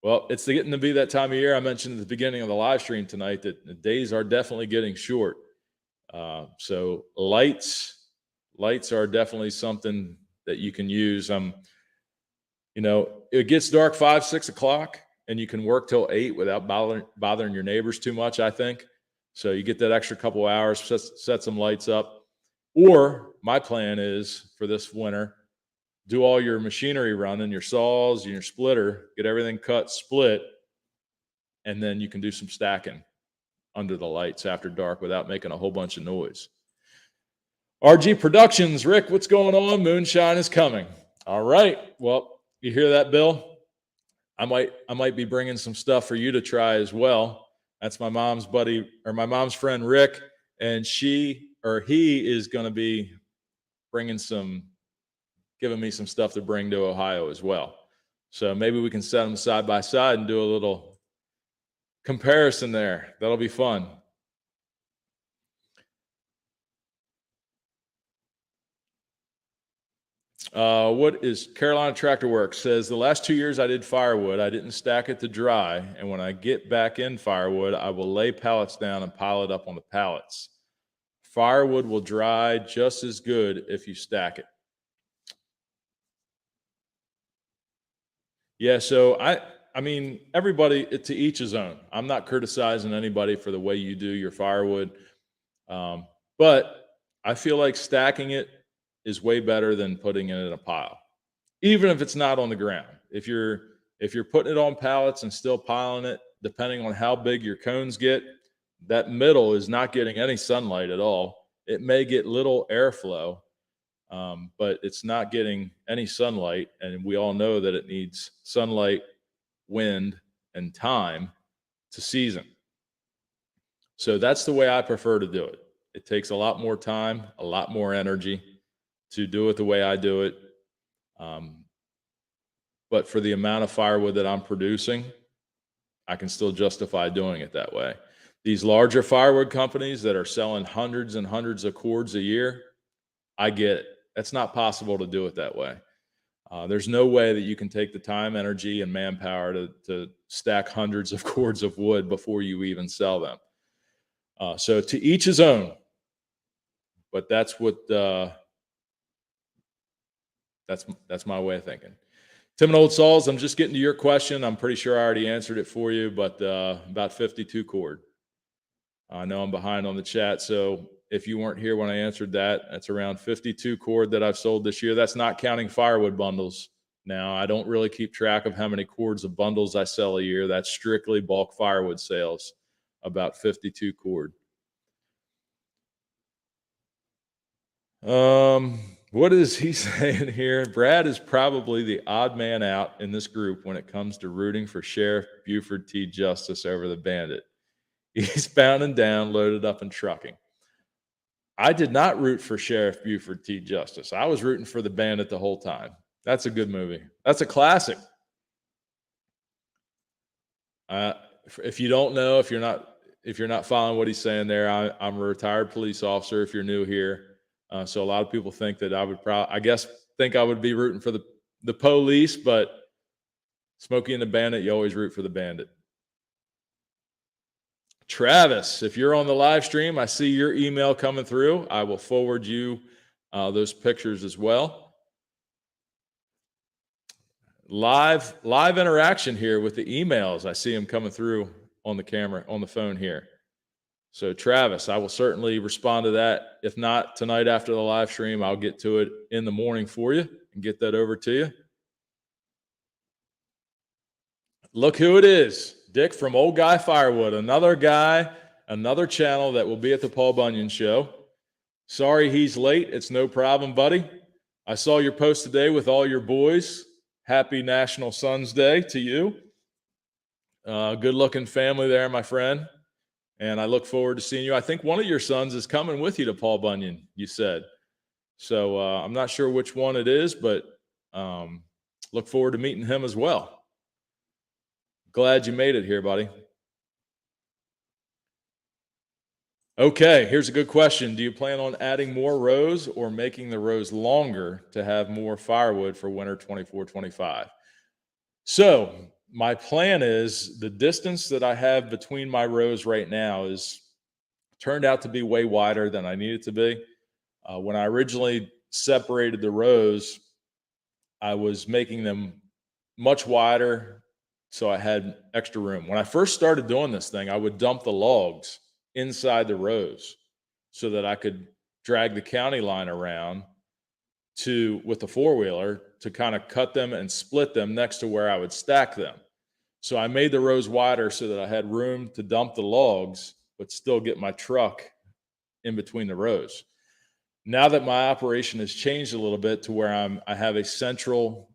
A: Well, it's getting to be that time of year. I mentioned at the beginning of the live stream tonight that the days are definitely getting short. So lights are definitely something that you can use. It gets dark 5, 6 o'clock, and you can work till 8 without bothering your neighbors too much, I think. So you get that extra couple hours, set some lights up. Or my plan is for this winter, do all your machinery running, your saws, your splitter, get everything cut, split, and then you can do some stacking under the lights after dark without making a whole bunch of noise. RG Productions, Rick, what's going on? Moonshine is coming. All right. Well, you hear that, Bill? I might be bringing some stuff for you to try as well. That's my mom's buddy, or my mom's friend, Rick, and he is going to be giving me some stuff to bring to Ohio as well. So maybe we can set them side by side and do a little comparison there. That'll be fun. What is Carolina Tractor Works says, the last 2 years I did firewood. I didn't stack it to dry. And when I get back in firewood, I will lay pallets down and pile it up on the pallets. Firewood will dry just as good if you stack it. Yeah, so I mean, everybody, to each his own. I'm not criticizing anybody for the way you do your firewood. But I feel like stacking it is way better than putting it in a pile, even if it's not on the ground. If you're putting it on pallets and still piling it, depending on how big your cones get, that middle is not getting any sunlight at all. It may get little airflow, but it's not getting any sunlight. And we all know that it needs sunlight, wind, and time to season. So that's the way I prefer to do it. It takes a lot more time, a lot more energy to do it the way I do it. But for the amount of firewood that I'm producing, I can still justify doing it that way. These larger firewood companies that are selling hundreds and hundreds of cords a year, I get it. It's not possible to do it that way. There's no way that you can take the time, energy, and manpower to stack hundreds of cords of wood before you even sell them. So to each his own. But that's what that's my way of thinking. Tim and Old Sauls, I'm just getting to your question. I'm pretty sure I already answered it for you, but about 52 cord. I know I'm behind on the chat, so if you weren't here when I answered that, that's around 52 cord that I've sold this year. That's not counting firewood bundles. Now, I don't really keep track of how many cords of bundles I sell a year. That's strictly bulk firewood sales, about 52 cord. What is he saying here? Brad is probably the odd man out in this group when it comes to rooting for Sheriff Buford T. Justice over the bandit. He's bound and down, loaded up and trucking. I did not root for Sheriff Buford T. Justice. I was rooting for the bandit the whole time. That's a good movie. That's a classic. If you don't know, if you're not following what he's saying there, I'm a retired police officer. If you're new here, so a lot of people think that I would be rooting for the police, but Smokey and the Bandit, you always root for the bandit. Travis, if you're on the live stream, I see your email coming through. I will forward you those pictures as well. Live interaction here with the emails. I see them coming through on the camera, on the phone here. So Travis, I will certainly respond to that. If not tonight after the live stream, I'll get to it in the morning for you and get that over to you. Look who it is. Dick from Old Guy Firewood, another guy, another channel that will be at the Paul Bunyan show. Sorry he's late. It's no problem, buddy. I saw your post today with all your boys. Happy National Sons Day to you. Good looking family there, my friend. And I look forward to seeing you. I think one of your sons is coming with you to Paul Bunyan, you said. So I'm not sure which one it is, but look forward to meeting him as well. Glad you made it here, buddy. Okay, here's a good question. Do you plan on adding more rows or making the rows longer to have more firewood for winter 24-25? So my plan is the distance that I have between my rows right now is turned out to be way wider than I need it to be. When I originally separated the rows, I was making them much wider so I had extra room. When I first started doing this thing, I would dump the logs inside the rows so that I could drag the county line around with the four-wheeler to kind of cut them and split them next to where I would stack them. So I made the rows wider so that I had room to dump the logs, but still get my truck in between the rows. Now that my operation has changed a little bit to where I have a central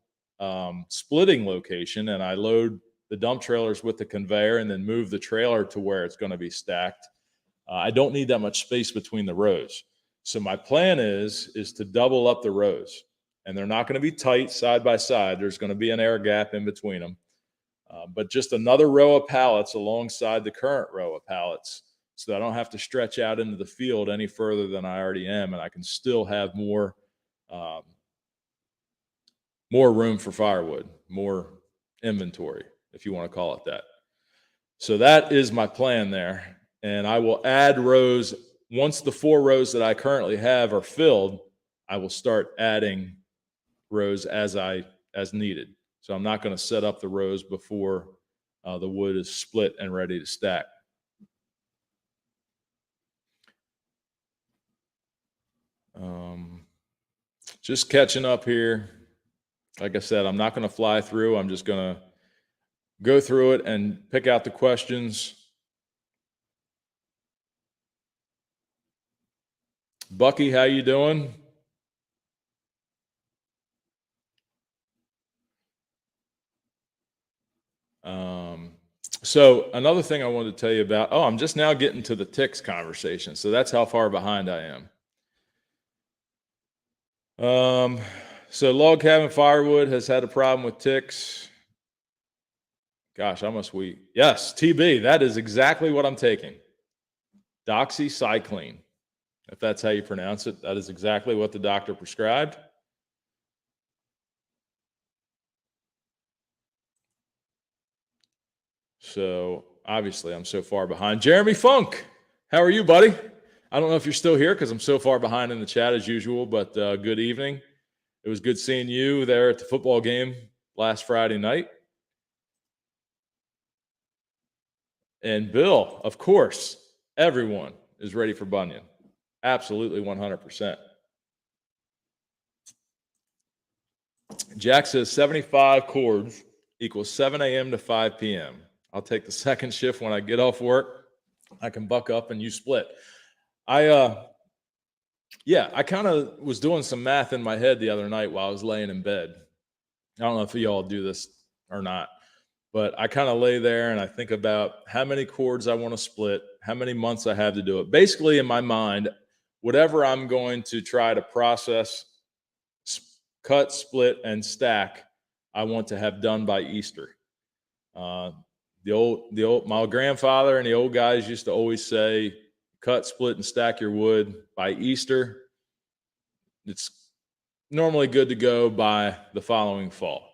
A: splitting location, and I load the dump trailers with the conveyor and then move the trailer to where it's going to be stacked. I don't need that much space between the rows. So my plan is to double up the rows, and they're not going to be tight side by side. There's going to be an air gap in between them, but just another row of pallets alongside the current row of pallets, so that I don't have to stretch out into the field any further than I already am, and I can still have more room for firewood, more inventory, if you want to call it that. So that is my plan there. And I will add rows. Once the 4 rows that I currently have are filled, I will start adding rows as needed. So I'm not going to set up the rows before the wood is split and ready to stack. Just catching up here. Like I said, I'm not going to fly through. I'm just going to go through it and pick out the questions. Bucky, how you doing? So another thing I wanted to tell you about, I'm just now getting to the ticks conversation. So that's how far behind I am. So log cabin firewood has had a problem with ticks. Gosh, yes, TB, that is exactly what I'm taking. Doxycycline, if that's how you pronounce it. That is exactly what the doctor prescribed. So obviously I'm so far behind. Jeremy Funk, how are you, buddy? I don't know if you're still here because I'm so far behind in the chat as usual, but good evening. It was good seeing you there at the football game last Friday night. And Bill, of course, everyone is ready for Bunyan. Absolutely 100%. Jack says 75 cords equals 7 a.m. to 5 p.m. I'll take the second shift when I get off work. I can buck up and you split. I kind of was doing some math in my head the other night while I was laying in bed. I don't know if y'all do this or not, but I kind of lay there and I think about how many cords I want to split, how many months I have to do it. Basically, in my mind, whatever I'm going to try to process, cut, split, and stack, I want to have done by Easter. My grandfather and the old guys used to always say, cut, split, and stack your wood by Easter. It's normally good to go by the following fall.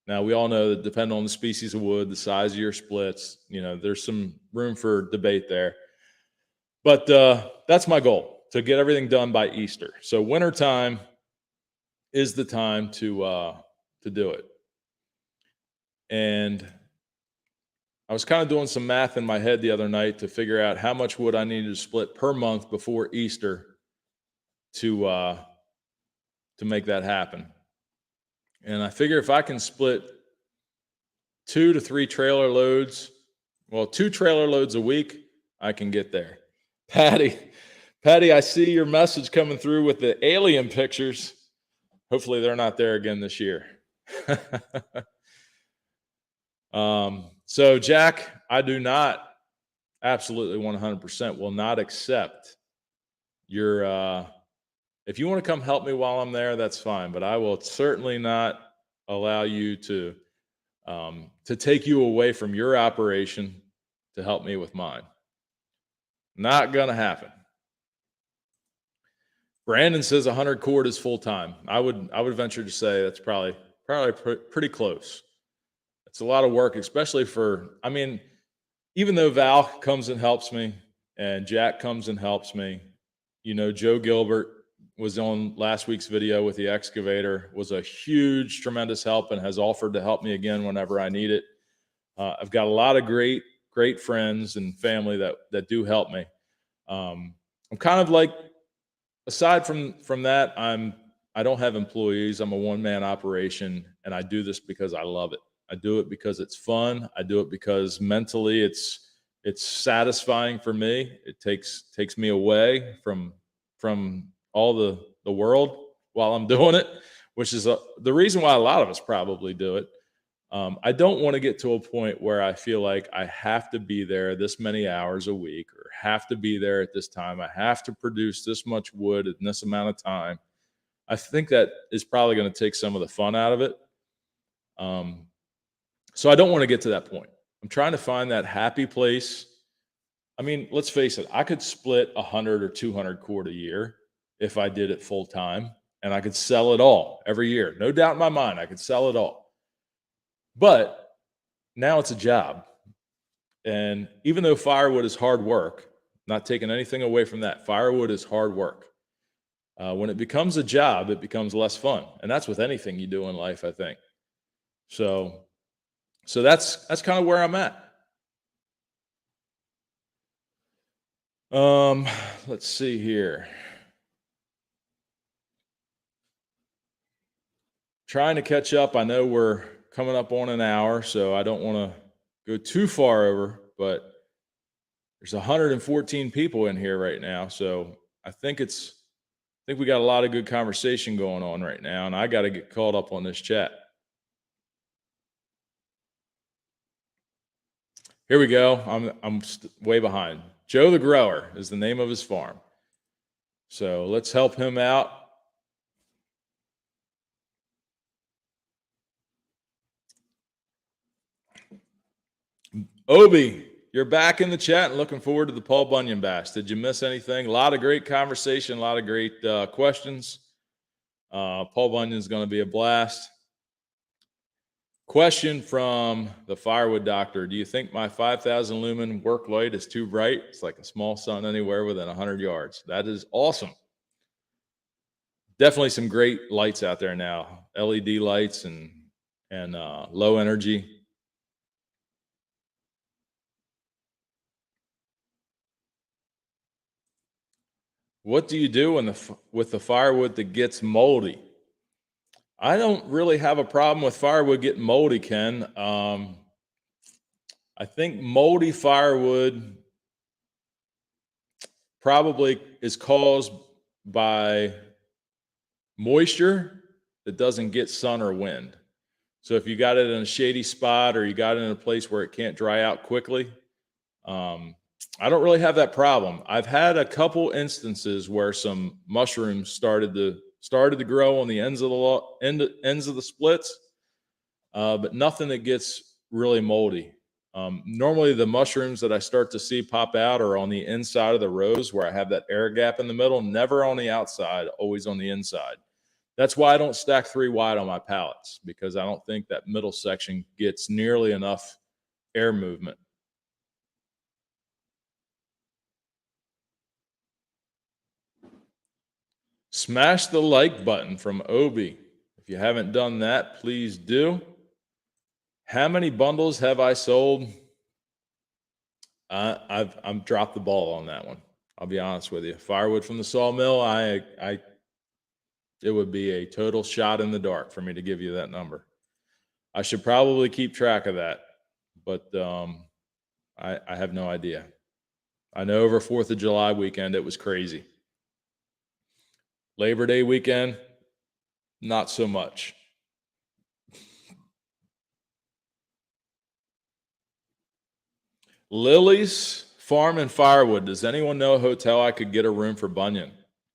A: Now, we all know that depending on the species of wood, the size of your splits, there's some room for debate there. But that's my goal, to get everything done by Easter. So wintertime is the time to do it. And I was kind of doing some math in my head the other night to figure out how much wood I needed to split per month before Easter to make that happen. And I figure if I can split 2 to 3 trailer loads, well, 2 trailer loads a week, I can get there. Patty, I see your message coming through with the alien pictures. Hopefully they're not there again this year. So Jack, I do not absolutely 100% will not accept your, if you want to come help me while I'm there, that's fine, but I will certainly not allow you to take you away from your operation to help me with mine. Not going to happen. Brandon says 100 cord is full time. I would venture to say that's probably pretty close. It's a lot of work, especially for, I mean, even though Val comes and helps me and Jack comes and helps me, you know, Joe Gilbert was on last week's video with the excavator, was a huge, tremendous help and has offered to help me again whenever I need it. I've got a lot of great friends and family that do help me. I'm kind of like, aside from that, I don't have employees. I'm a one-man operation, and I do this because I love it. I do it because it's fun. I do it because mentally it's satisfying for me. It takes me away from all the world while I'm doing it, which is the reason why a lot of us probably do it. I don't want to get to a point where I feel like I have to be there this many hours a week or have to be there at this time. I have to produce this much wood in this amount of time. I think that is probably going to take some of the fun out of it. So I don't want to get to that point. I'm trying to find that happy place. I mean, let's face it, I could split 100 or 200 cord a year if I did it full time, and I could sell it all every year. No doubt in my mind, I could sell it all. But now it's a job. And even though firewood is hard work, not taking anything away from that, firewood is hard work. When it becomes a job, it becomes less fun. And that's with anything you do in life, I think. So that's kind of where I'm at. Let's see here. Trying to catch up. I know we're coming up on an hour, so I don't want to go too far over, but there's 114 people in here right now. So I think we got a lot of good conversation going on right now, and I got to get caught up on this chat. Here we go. I'm way behind. Joe the Grower is the name of his farm. So let's help him out. Obi, you're back in the chat and looking forward to the Paul Bunyan bash. Did you miss anything? A lot of great conversation, a lot of great questions. Paul Bunyan is going to be a blast. Question from the Firewood Doctor. Do you think my 5,000 lumen work light is too bright? It's like a small sun anywhere within 100 yards. That is awesome. Definitely some great lights out there now. LED lights and low energy. What do you do with the firewood that gets moldy? I don't really have a problem with firewood getting moldy, Ken. I think moldy firewood probably is caused by moisture that doesn't get sun or wind. So if you got it in a shady spot or you got it in a place where it can't dry out quickly, I don't really have that problem. I've had a couple instances where some mushrooms started to grow on the ends of the splits, but nothing that gets really moldy. Normally the mushrooms that I start to see pop out are on the inside of the rows where I have that air gap in the middle, never on the outside, always on the inside. That's why I don't stack 3 wide on my pallets, because I don't think that middle section gets nearly enough air movement. Smash the like button from Obi. If you haven't done that, please do. How many bundles have I sold? I'm dropped the ball on that one. I'll be honest with you. Firewood from the sawmill, it would be a total shot in the dark for me to give you that number. I should probably keep track of that, but I have no idea. I know over 4th of July weekend, it was crazy. Labor Day weekend, not so much. Lily's Farm and Firewood. Does anyone know a hotel I could get a room for Bunyan?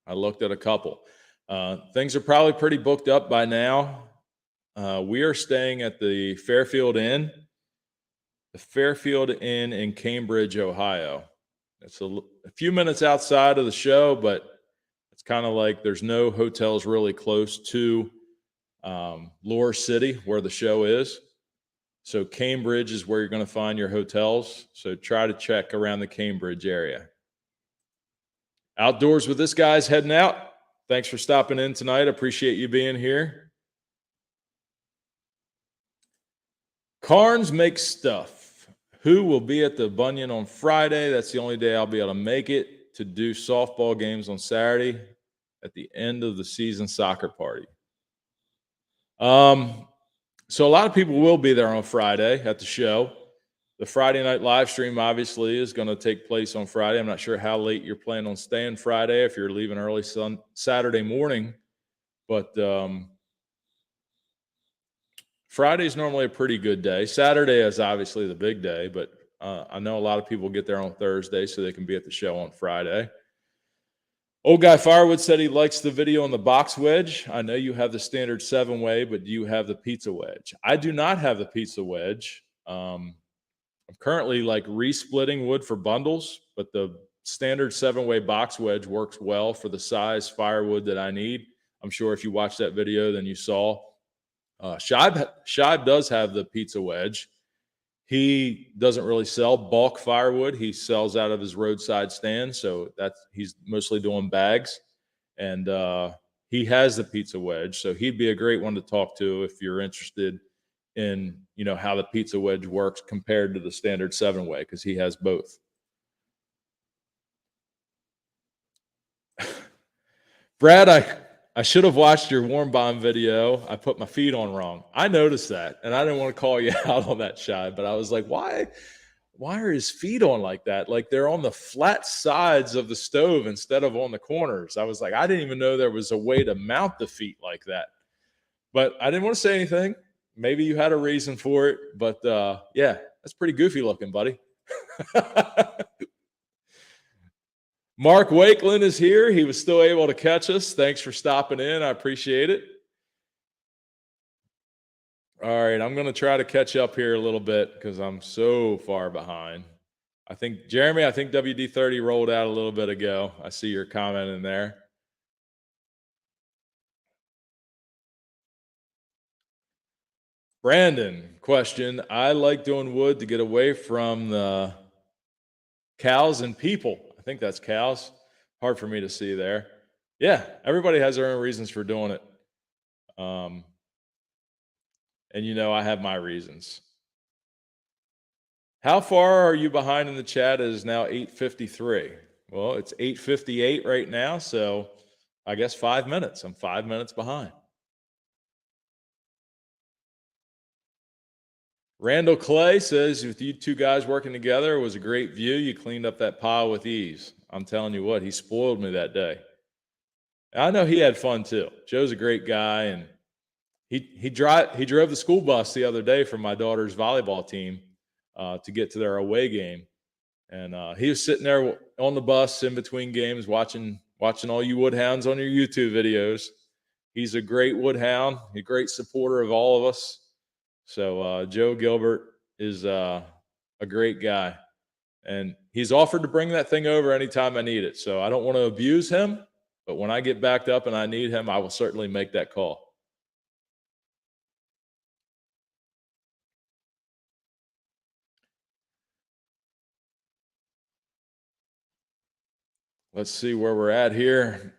A: I looked at a couple. Things are probably pretty booked up by now. We are staying at the Fairfield Inn in Cambridge, Ohio. It's a few minutes outside of the show, but it's kind of like there's no hotels really close to Lore City where the show is. So Cambridge is where you're going to find your hotels. So try to check around the Cambridge area. Outdoors with this guy's heading out. Thanks for stopping in tonight. Appreciate you being here. Carnes makes stuff. Who will be at the Bunyan on Friday? That's the only day I'll be able to make it to do softball games on Saturday at the end of the season soccer party. So a lot of people will be there on Friday at the show. The Friday night live stream obviously is going to take place on Friday. I'm not sure how late you're planning on staying Friday, if you're leaving early Saturday morning, but Friday is normally a pretty good day. Saturday is obviously the big day, but I know a lot of people get there on Thursday so they can be at the show on Friday. Old Guy Firewood said he likes the video on the box wedge. I know you have the standard 7-way, but do you have the pizza wedge? I do not have the pizza wedge. I'm currently like resplitting wood for bundles, but the standard 7-way box wedge works well for the size firewood that I need. I'm sure if you watched that video, then you saw. Shibe does have the pizza wedge. He doesn't really sell bulk firewood. He sells out of his roadside stand. So he's mostly doing bags. And he has the pizza wedge. So he'd be a great one to talk to if you're interested in, how the pizza wedge works compared to the standard 7-way, because he has both. Brad, I should have watched your warm bomb video. I put my feet on wrong. I noticed that, and I didn't want to call you out on that, Shy, but I was like, why are his feet on like that? Like they're on the flat sides of the stove instead of on the corners. I was like, I didn't even know there was a way to mount the feet like that. But I didn't want to say anything. Maybe you had a reason for it, but yeah, that's pretty goofy looking, buddy. Mark Wakeland is here. He was still able to catch us. Thanks for stopping in. I appreciate it. All right, I'm going to try to catch up here a little bit because I'm so far behind. Jeremy, WD-30 rolled out a little bit ago. I see your comment in there. Brandon, question. I like doing wood to get away from the cows and people. I think that's cows. Hard for me to see there. Yeah, everybody has their own reasons for doing it. And I have my reasons. How far are you behind in the chat? It is now 8:53. Well, it's 8:58 right now, so I guess 5 minutes. I'm 5 minutes behind. Randall Clay says, with you two guys working together, it was a great view. You cleaned up that pile with ease. I'm telling you what, he spoiled me that day. I know he had fun too. Joe's a great guy, and he drove the school bus the other day for my daughter's volleyball team to get to their away game, and he was sitting there on the bus in between games watching all you woodhounds on your YouTube videos. He's a great woodhound, a great supporter of all of us. So Joe Gilbert is a great guy, and he's offered to bring that thing over anytime I need it. So I don't want to abuse him, but when I get backed up and I need him, I will certainly make that call. Let's see where we're at here.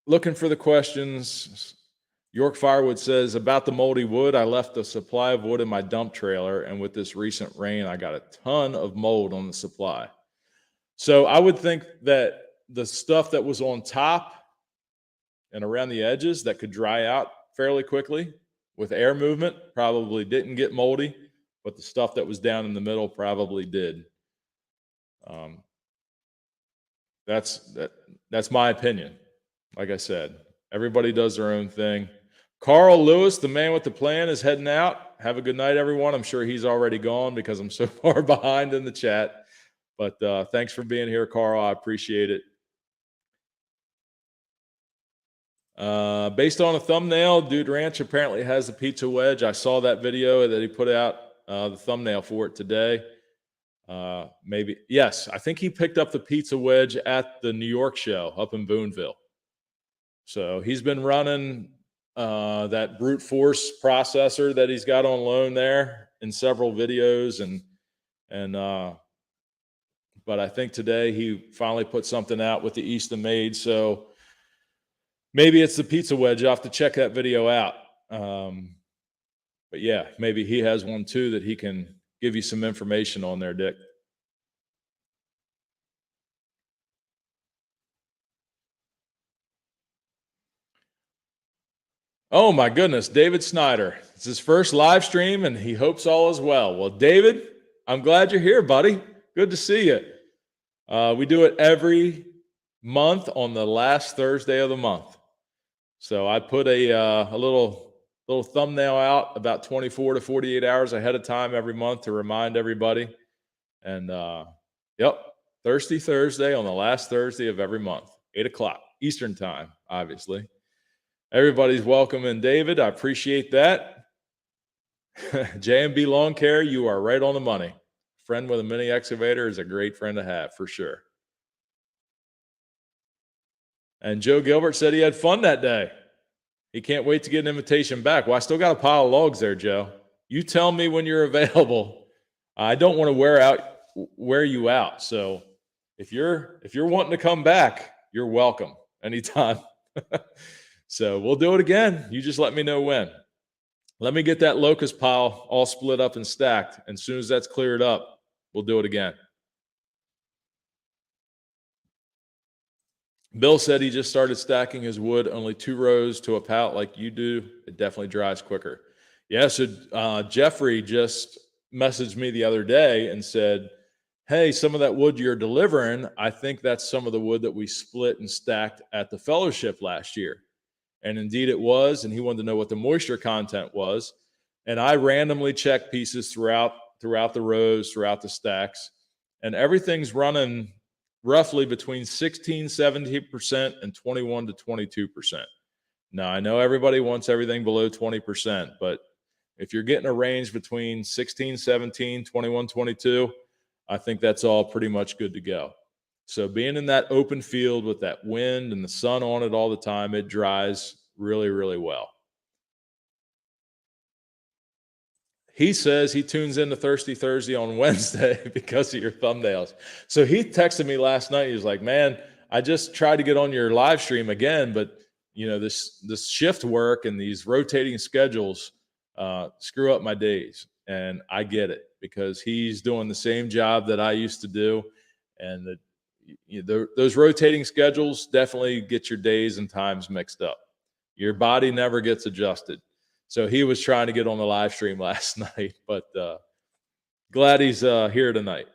A: Looking for the questions. York Firewood says, about the moldy wood, I left a supply of wood in my dump trailer, and with this recent rain, I got a ton of mold on the supply. So I would think that the stuff that was on top and around the edges that could dry out fairly quickly with air movement probably didn't get moldy, but the stuff that was down in the middle probably did. That's my opinion. Like I said, everybody does their own thing. Carl Lewis, the man with the plan, is heading out. Have a good night, everyone. I'm sure he's already gone because I'm so far behind in the chat. But thanks for being here, Carl. I appreciate it. Based on a thumbnail, Dude Ranch apparently has a pizza wedge. I saw that video that he put out, the thumbnail for it today. Maybe, yes, I think he picked up the pizza wedge at the New York show up in Boonville. So he's been running that brute force processor that he's got on loan there in several videos, but I think today he finally put something out with the Easton Made. So maybe it's the pizza wedge. I'll have to check that video out. But yeah, maybe he has one too that he can give you some information on there, Dick. Oh my goodness, David Snyder. It's his first live stream and he hopes all is well. Well, David, I'm glad you're here, buddy. Good to see you. We do it every month on the last Thursday of the month. So I put a little thumbnail out about 24 to 48 hours ahead of time every month to remind everybody. And yep, Thirsty Thursday on the last Thursday of every month, 8 o'clock Eastern time, obviously. Everybody's welcome in, David. I appreciate that. J&B Lawn Care, you are right on the money. Friend with a mini excavator is a great friend to have, for sure. And Joe Gilbert said he had fun that day. He can't wait to get an invitation back. Well, I still got a pile of logs there, Joe. You tell me when you're available. I don't want to wear you out. So if you're wanting to come back, you're welcome anytime. So we'll do it again. You just let me know when. Let me get that locust pile all split up and stacked. And as soon as that's cleared up, we'll do it again. Bill said he just started stacking his wood, only 2 rows to a pallet like you do. It definitely dries quicker. Yeah, so Jeffrey just messaged me the other day and said, hey, some of that wood you're delivering, I think that's some of the wood that we split and stacked at the fellowship last year. And indeed it was, and he wanted to know what the moisture content was. And I randomly checked pieces throughout the rows, throughout the stacks, and everything's running roughly between 16, 17% and 21 to 22%. Now, I know everybody wants everything below 20%, but if you're getting a range between 16, 17, 21, 22, I think that's all pretty much good to go. So being in that open field with that wind and the sun on it all the time, it dries really, really well. He says he tunes into Thirsty Thursday on Wednesday because of your thumbnails. So he texted me last night. He was like, man, I just tried to get on your live stream again, but you know, this shift work and these rotating schedules screw up my days. And I get it because he's doing the same job that I used to do. And those rotating schedules definitely get your days and times mixed up. Your body never gets adjusted. So he was trying to get on the live stream last night, but glad he's here tonight.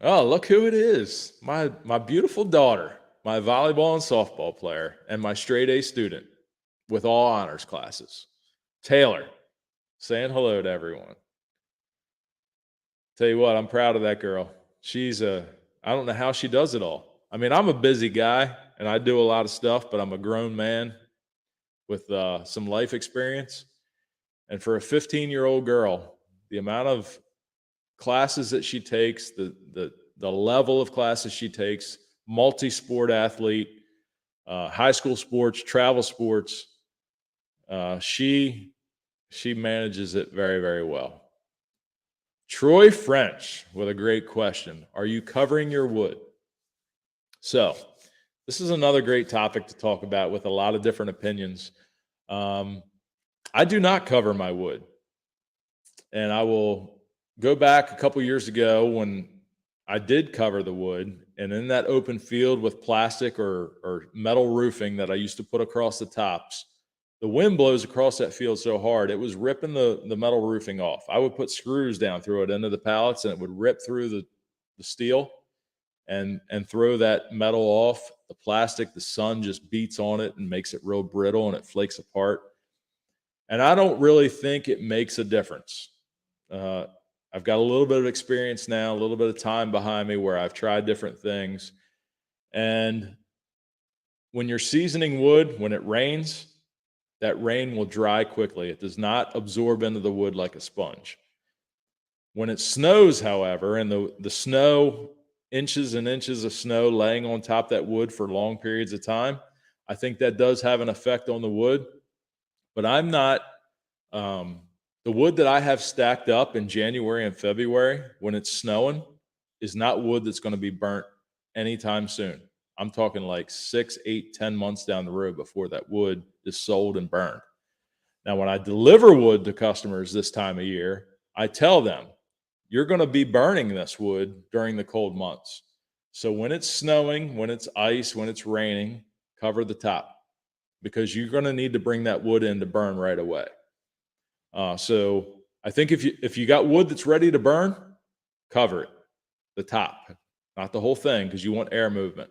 A: Oh, look who it is. My beautiful daughter, my volleyball and softball player, and my straight A student with all honors classes. Taylor, saying hello to everyone. Tell you what, I'm proud of that girl. I don't know how she does it all. I mean, I'm a busy guy and I do a lot of stuff, but I'm a grown man with some life experience. And for a 15-year-old girl, the amount of classes that she takes, the level of classes she takes, multi-sport athlete, high school sports, travel sports, she manages it very, very well. Troy French with a great question. Are you covering your wood? So This is another great topic to talk about with a lot of different opinions. I do not cover my wood, and I will go back a couple years ago when I did cover the wood, and in that open field with plastic or metal roofing that I used to put across the tops, the wind blows across that field so hard it was ripping the metal roofing off. I would put screws down through it into the pallets, and it would rip through the steel and throw that metal off. The plastic, the sun just beats on it and makes it real brittle and it flakes apart. And I don't really think it makes a difference. Uh, I've got a little bit of experience now, a little bit of time behind me where I've tried different things. And when you're seasoning wood, when it rains, that rain will dry quickly. It does not absorb into the wood like a sponge. When it snows, however, and the snow, inches and inches of snow laying on top of that wood for long periods of time, I think that does have an effect on the wood. But I'm not, the wood that I have stacked up in January and February when it's snowing is not wood that's going to be burnt anytime soon. I'm talking like 6, 8, 10 months down the road before that wood is sold and burned. Now, when I deliver wood to customers this time of year, I tell them, you're going to be burning this wood during the cold months. So when it's snowing, when it's ice, when it's raining, cover the top because you're going to need to bring that wood in to burn right away. So I think if you got wood that's ready to burn, cover it, the top, not the whole thing because you want air movement.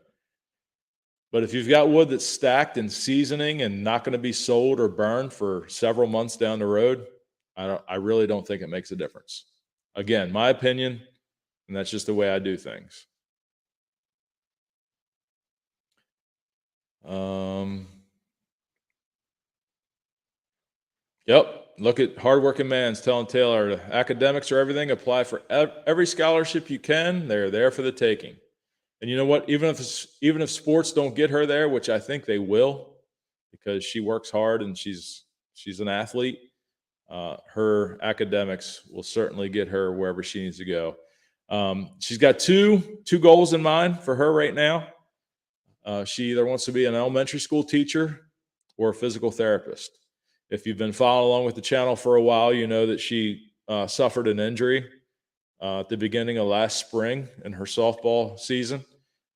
A: But if you've got wood that's stacked and seasoning and not going to be sold or burned for several months down the road, I really don't think it makes a difference. Again, my opinion, and that's just the way I do things. Yep. Look at Hardworking Man's telling Taylor, academics are everything. Apply for every scholarship you can. They're there for the taking. And you know what? Even if sports don't get her there, which I think they will, because she works hard and she's an athlete, her academics will certainly get her wherever she needs to go. She's got two goals in mind for her right now. She either wants to be an elementary school teacher or a physical therapist. If you've been following along with the channel for a while, you know that she suffered an injury at the beginning of last spring in her softball season,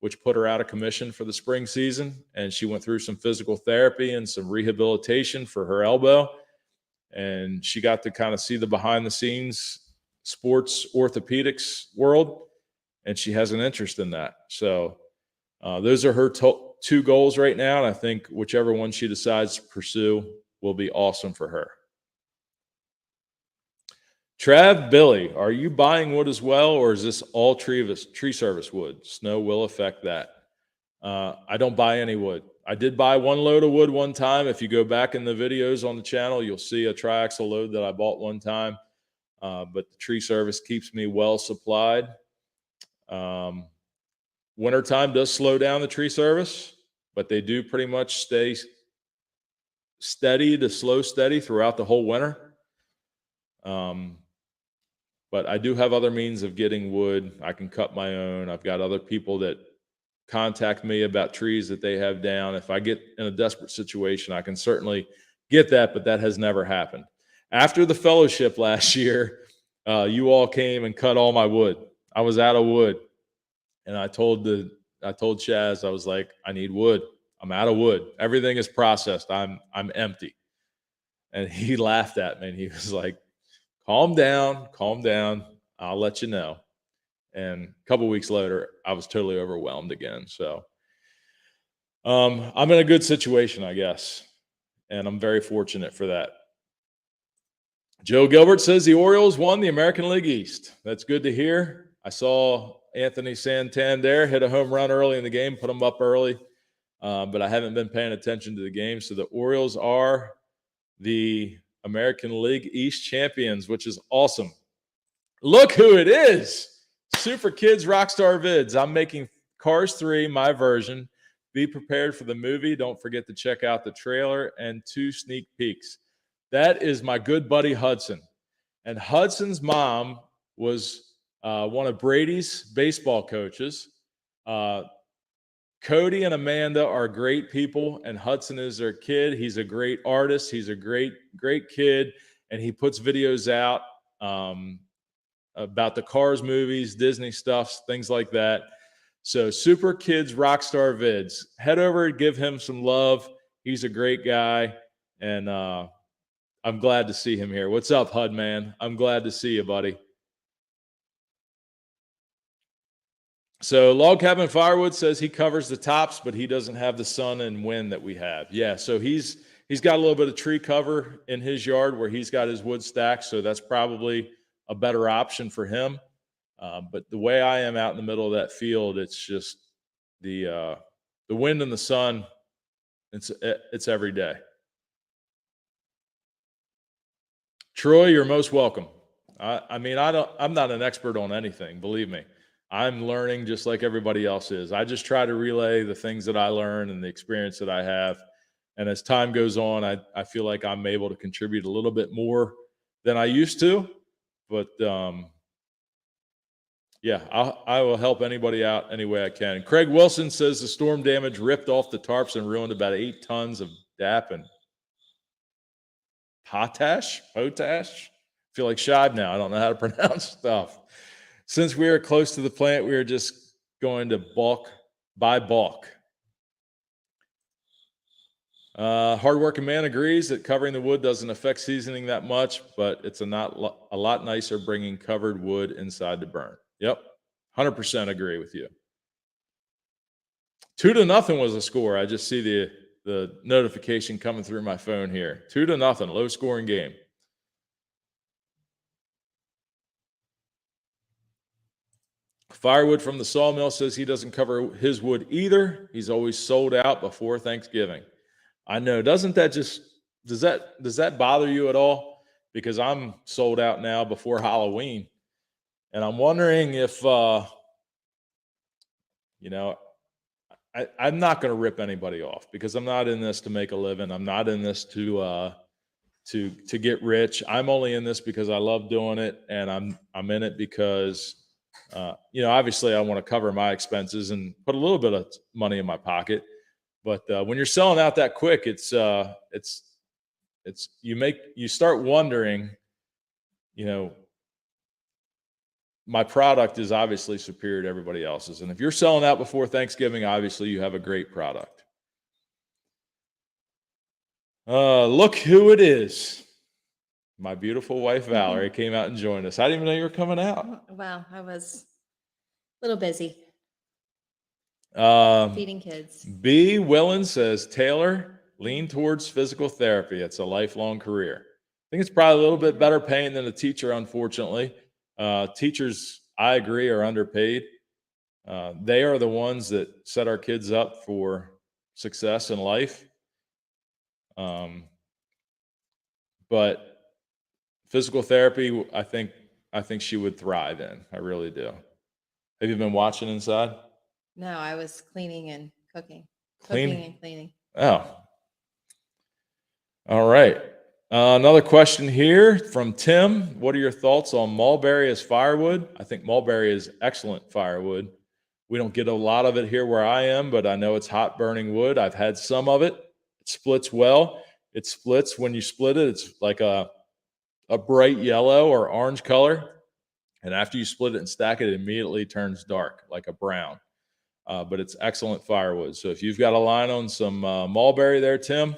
A: which put her out of commission for the spring season. And she went through some physical therapy and some rehabilitation for her elbow. And she got to kind of see the behind the scenes sports orthopedics world. And she has an interest in that. So those are her two goals right now. And I think whichever one she decides to pursue will be awesome for her. Trav Billy, are you buying wood as well, or is this all tree service wood? Snow will affect that. I don't buy any wood. I did buy one load of wood one time. If you go back in the videos on the channel, you'll see a triaxle load that I bought one time. But the tree service keeps me well supplied. Wintertime does slow down the tree service, but they do pretty much stay steady to slow steady throughout the whole winter. But I do have other means of getting wood. I can cut my own. I've got other people that contact me about trees that they have down. If I get in a desperate situation, I can certainly get that, but that has never happened. After the fellowship last year, you all came and cut all my wood. I was out of wood. And I told Chaz, I was like, I need wood. I'm out of wood. Everything is processed. I'm empty. And he laughed at me and he was like, calm down. I'll let you know. And a couple weeks later, I was totally overwhelmed again. So I'm in a good situation, I guess. And I'm very fortunate for that. Joe Gilbert says the Orioles won the American League East. That's good to hear. I saw Anthony Santander hit a home run early in the game, put him up early. But I haven't been paying attention to the game. So the Orioles are the American League East champions, which is awesome. Look who it is. Super Kids Rockstar Vids. I'm making Cars 3, my version. Be prepared for the movie. Don't forget to check out the trailer and 2 sneak peeks. That is my good buddy Hudson. And Hudson's mom was one of Brady's baseball coaches. Cody and Amanda are great people, and Hudson is their kid. He's a great artist. He's a great kid, and he puts videos out about the Cars movies, Disney stuff, things like that. So Super Kids Rockstar Vids. Head over and give him some love. He's a great guy, and I'm glad to see him here. What's up, Hud, man? I'm glad to see you, buddy. So Log Cabin Firewood says he covers the tops, but he doesn't have the sun and wind that we have. Yeah, so he's got a little bit of tree cover in his yard where he's got his wood stacked, so that's probably a better option for him. But the way I am out in the middle of that field, it's just the wind and the sun. It's every day. Troy, you're most welcome. I'm not an expert on anything, believe me. I'm learning just like everybody else is. I just try to relay the things that I learn and the experience that I have. And as time goes on, I feel like I'm able to contribute a little bit more than I used to. But yeah, I will help anybody out any way I can. Craig Wilson says the storm damage ripped off the tarps and ruined about 8 tons of DAP and potash. I feel like Shive now. I don't know how to pronounce stuff. Since we are close to the plant, we are just going to buy bulk. Hardworking man agrees that covering the wood doesn't affect seasoning that much, but it's a lot nicer bringing covered wood inside to burn. Yep, 100% agree with you. 2-0 was the score. I just see the notification coming through my phone here. 2-0, low scoring game. Firewood from the sawmill says he doesn't cover his wood either. He's always sold out before Thanksgiving. I know. Does that bother you at all? Because I'm sold out now before Halloween, and I'm wondering if I'm not going to rip anybody off because I'm not in this to make a living. I'm not in this to get rich. I'm only in this because I love doing it, and I'm in it because obviously I want to cover my expenses and put a little bit of money in my pocket. But when you're selling out that quick, you start wondering, my product is obviously superior to everybody else's. And if you're selling out before Thanksgiving, obviously you have a great product. Look who it is. My beautiful wife, Valerie, came out and joined us. I didn't even know you were coming out.
B: Well, I was a little busy. Feeding kids.
A: B. Willen says, Taylor, lean towards physical therapy. It's a lifelong career. I think it's probably a little bit better paying than a teacher, unfortunately. Teachers, I agree, are underpaid. They are the ones that set our kids up for success in life. But physical therapy, I think she would thrive in. I really do. Have you been watching inside?
B: No, I was cleaning and cooking.
A: Cooking
B: and cleaning.
A: Oh. All right. Another question here from Tim. What are your thoughts on mulberry as firewood? I think mulberry is excellent firewood. We don't get a lot of it here where I am, but I know it's hot burning wood. I've had some of it. It splits well. It splits when you split it. It's like a bright yellow or orange color. And after you split it and stack it, it immediately turns dark, like a brown. But it's excellent firewood. So if you've got a line on some mulberry there, Tim,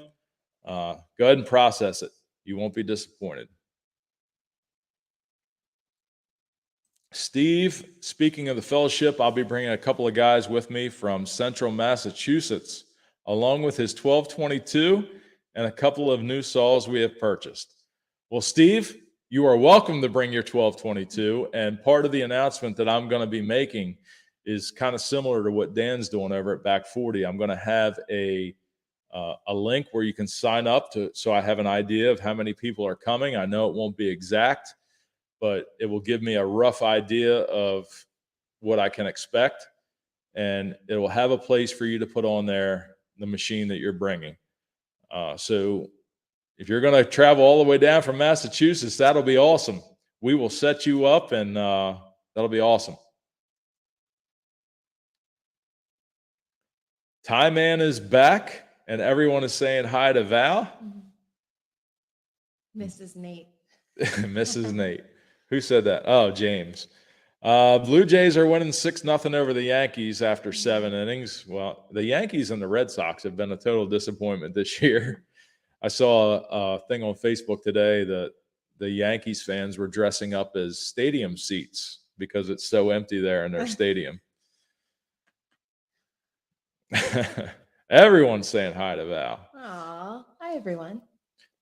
A: go ahead and process it. You won't be disappointed. Steve, speaking of the fellowship, I'll be bringing a couple of guys with me from Central Massachusetts, along with his 1222 and a couple of new saws we have purchased. Well, Steve, you are welcome to bring your 1222, and part of the announcement that I'm going to be making is kind of similar to what Dan's doing over at Back 40. I'm going to have a link where you can sign up so I have an idea of how many people are coming. I know it won't be exact, but it will give me a rough idea of what I can expect, and it will have a place for you to put on there the machine that you're bringing. So if you're going to travel all the way down from Massachusetts, that'll be awesome. We will set you up, and that'll be awesome. Ty Man is back, and everyone is saying hi to Val.
B: Mrs. Nate.
A: Mrs. Nate. Who said that? Oh, James. Blue Jays are winning 6-0 over the Yankees after 7 innings. Well, the Yankees and the Red Sox have been a total disappointment this year. I saw a thing on Facebook today that the Yankees fans were dressing up as stadium seats because it's so empty there in their stadium. Everyone's saying hi to Val.
B: Aw, hi everyone.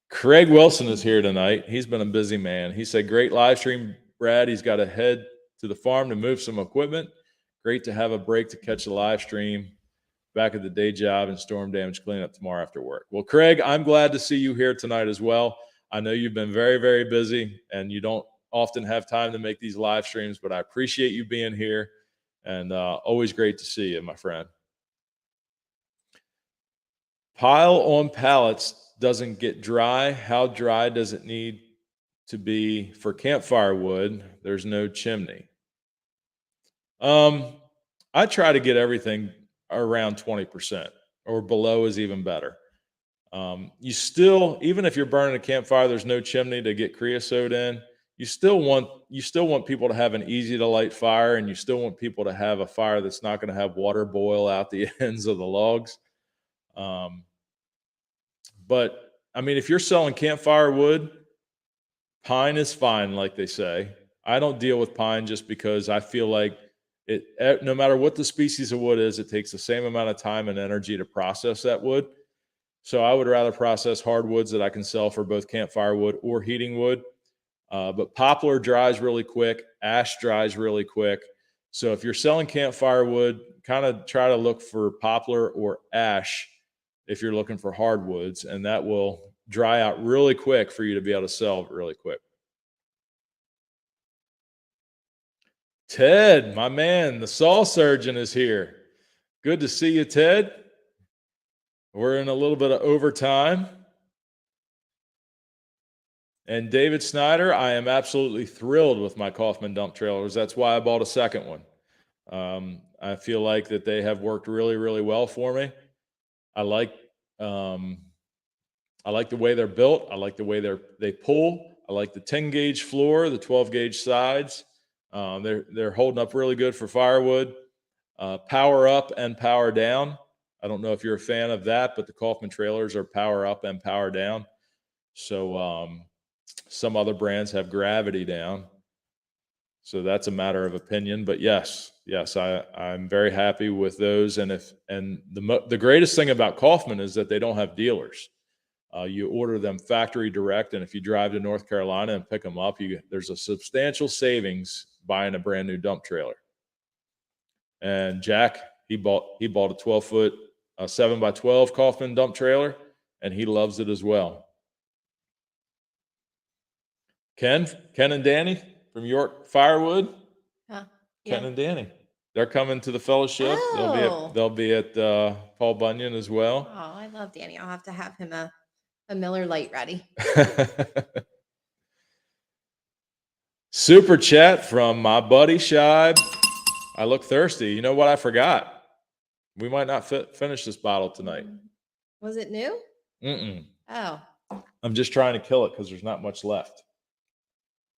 A: Craig Wilson is here tonight. He's been a busy man. He said, great live stream, Brad. He's got to head to the farm to move some equipment. Great to have a break to catch the live stream. Back at the day job and storm damage cleanup tomorrow after work. Well, Craig, I'm glad to see you here tonight as well. I know you've been very, very busy and you don't often have time to make these live streams, but I appreciate you being here and always great to see you, my friend. Pile on pallets doesn't get dry. How dry does it need to be for campfire wood? There's no chimney. I try to get everything around 20% or below is even better. You still, even if you're burning a campfire, there's no chimney to get creosote in. You still want people to have an easy to light fire, and you still want people to have a fire that's not going to have water boil out the ends of the logs. But I mean, if you're selling campfire wood, pine is fine, like they say. I don't deal with pine just because I feel like no matter what the species of wood is, it takes the same amount of time and energy to process that wood. So I would rather process hardwoods that I can sell for both campfire wood or heating wood. But poplar dries really quick. Ash dries really quick. So if you're selling campfire wood, kind of try to look for poplar or ash if you're looking for hardwoods, and that will dry out really quick for you to be able to sell really quick. Ted, my man, the saw surgeon is here. Good to see you, Ted. We're in a little bit of overtime. And David Snyder, I am absolutely thrilled with my Kaufman dump trailers. That's why I bought a second one. I feel like that they have worked really, really well for me. I like the way they're built. I like the way they pull. I like the 10 gauge floor, the 12 gauge sides. They're holding up really good for firewood. Power up and power down. I don't know if you're a fan of that, but the Kaufman trailers are power up and power down. So some other brands have gravity down. So that's a matter of opinion. But yes, I'm very happy with those. And the greatest thing about Kaufman is that they don't have dealers. You order them factory direct, and if you drive to North Carolina and pick them up, there's a substantial savings buying a brand new dump trailer. And Jack, he bought a 12-foot 7x12 Kaufman dump trailer, and he loves it as well. Ken and Danny from York Firewood.
B: Yeah.
A: Ken and Danny, they're coming to the fellowship.
B: Oh.
A: They'll be at Paul Bunyan as well.
B: Oh, I love Danny. I'll have to have him a Miller Lite ready.
A: Super chat from my buddy Shibe. I look thirsty. You know what? I forgot. We might not finish this bottle tonight.
B: Was it new?
A: Mm-mm.
B: Oh.
A: I'm just trying to kill it because there's not much left.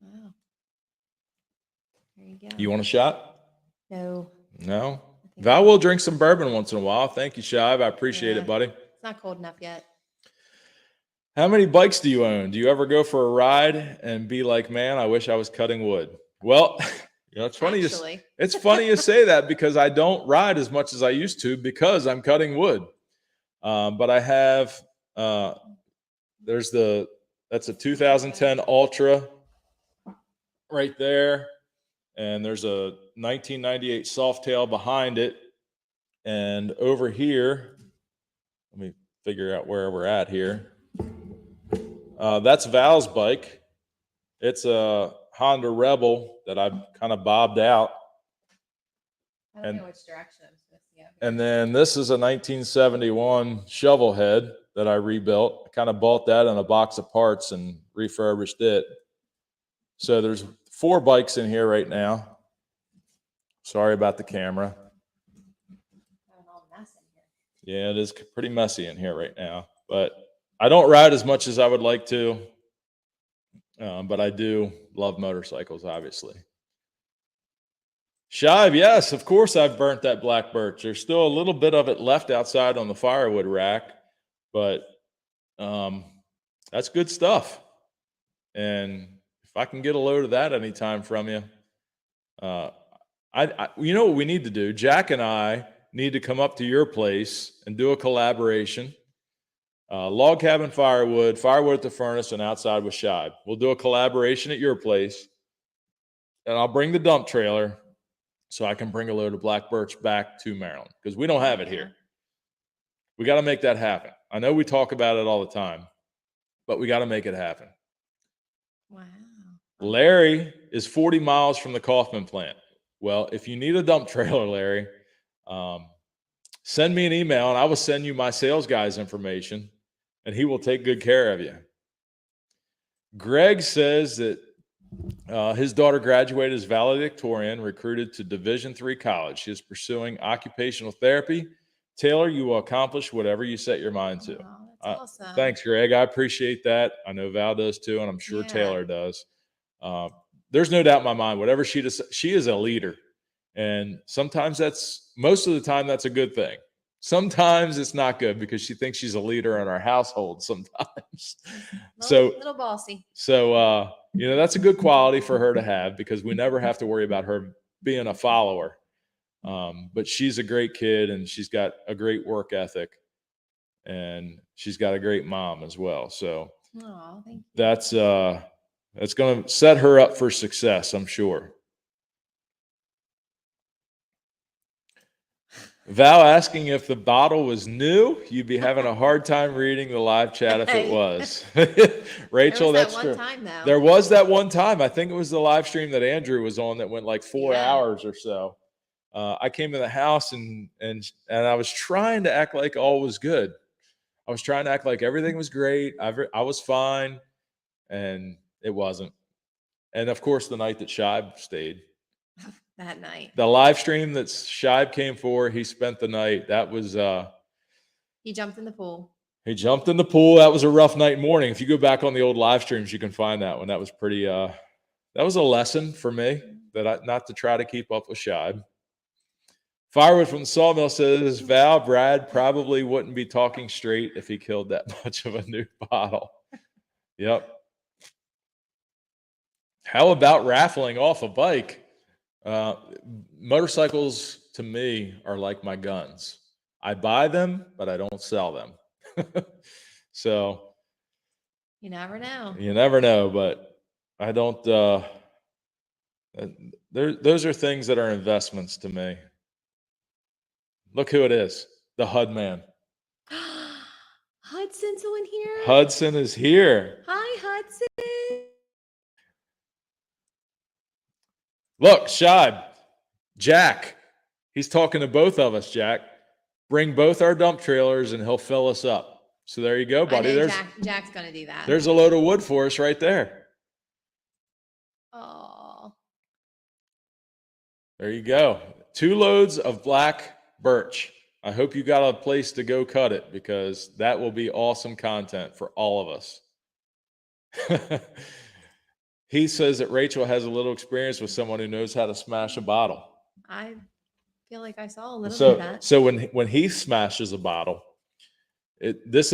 B: Wow. There you go.
A: You want a shot?
B: No.
A: No? Val will drink some bourbon once in a while. Thank you, Shive. I appreciate it, buddy.
B: It's not cold enough yet.
A: How many bikes do you own? Do you ever go for a ride and be like, man, I wish I was cutting wood? Well, it's funny. It's funny you say that because I don't ride as much as I used to because I'm cutting wood. But I have, that's a 2010 Ultra right there. And there's a 1998 Softail behind it. And over here, let me figure out where we're at here. That's Val's bike. It's a Honda Rebel that I've kind of bobbed out.
B: I don't know which direction I'm supposed to go.
A: And then this is a 1971 shovel head that I rebuilt. I kind of bought that in a box of parts and refurbished it. So there's 4 bikes in here right now. Sorry about the camera.
B: Having all the mess
A: Yeah, it is pretty messy in here right now, but I don't ride as much as I would like to. But I do love motorcycles, obviously. Shive, yes, of course I've burnt that black birch. There's still a little bit of it left outside on the firewood rack, but that's good stuff. And if I can get a load of that anytime from you, you know what we need to do? Jack and I need to come up to your place and do a collaboration. Log cabin firewood, firewood at the furnace, and outside with Shive. We'll do a collaboration at your place, and I'll bring the dump trailer so I can bring a load of black birch back to Maryland because we don't have it here. We got to make that happen. I know we talk about it all the time, but we got to make it happen.
B: Wow.
A: Larry is 40 miles from the Kaufman plant. Well, if you need a dump trailer, Larry, send me an email and I will send you my sales guy's information and he will take good care of you. Greg says that his daughter graduated as valedictorian, recruited to Division III college. She is pursuing occupational therapy. Taylor, you will accomplish whatever you set your mind to.
B: That's awesome.
A: Thanks, Greg. I appreciate that. I know Val does too, and I'm sure Taylor does. There's no doubt in my mind, whatever she does, she is a leader. And sometimes most of the time, that's a good thing. Sometimes it's not good because she thinks she's a leader in our household sometimes.
B: Little bossy.
A: So, that's a good quality for her to have because we never have to worry about her being a follower. But she's a great kid and she's got a great work ethic and she's got a great mom as well. So
B: thank you.
A: That's going to set her up for success, I'm sure. Val asking if the bottle was new. You'd be having a hard time reading the live chat if it was. Rachel, that's true. There was that one time. I think it was the live stream that Andrew was on that went like 4 hours or so. I came to the house and I was trying to act like all was good. I was trying to act like everything was great. I was fine, and it wasn't. And of course, the night that Shive stayed.
B: That night.
A: The live stream that Shive came for, he spent the night. That was
B: he jumped in the pool.
A: He jumped in the pool. That was a rough night morning. If you go back on the old live streams, you can find that one. That was pretty that was a lesson for me not to try to keep up with Shive. Firewood from the Sawmill says Val Brad probably wouldn't be talking straight if he killed that much of a new bottle. Yep. How about raffling off a bike? Motorcycles to me are like my guns. I buy them, but I don't sell them. So
B: you never know.
A: You never know, but I don't. Those are things that are investments to me. Look who it is, the HUD man.
B: Hudson's in here?
A: Hudson is here.
B: Hi, Hudson.
A: Look, Shive, Jack, he's talking to both of us, Jack. Bring both our dump trailers and he'll fill us up. So there you go, buddy.
B: Jack's going to do that.
A: There's a load of wood for us right there.
B: Oh.
A: There you go. 2 loads of black birch. I hope you got a place to go cut it because that will be awesome content for all of us. He says that Rachel has a little experience with someone who knows how to smash a bottle.
B: I feel like I saw a little bit of that.
A: So when he smashes a bottle, this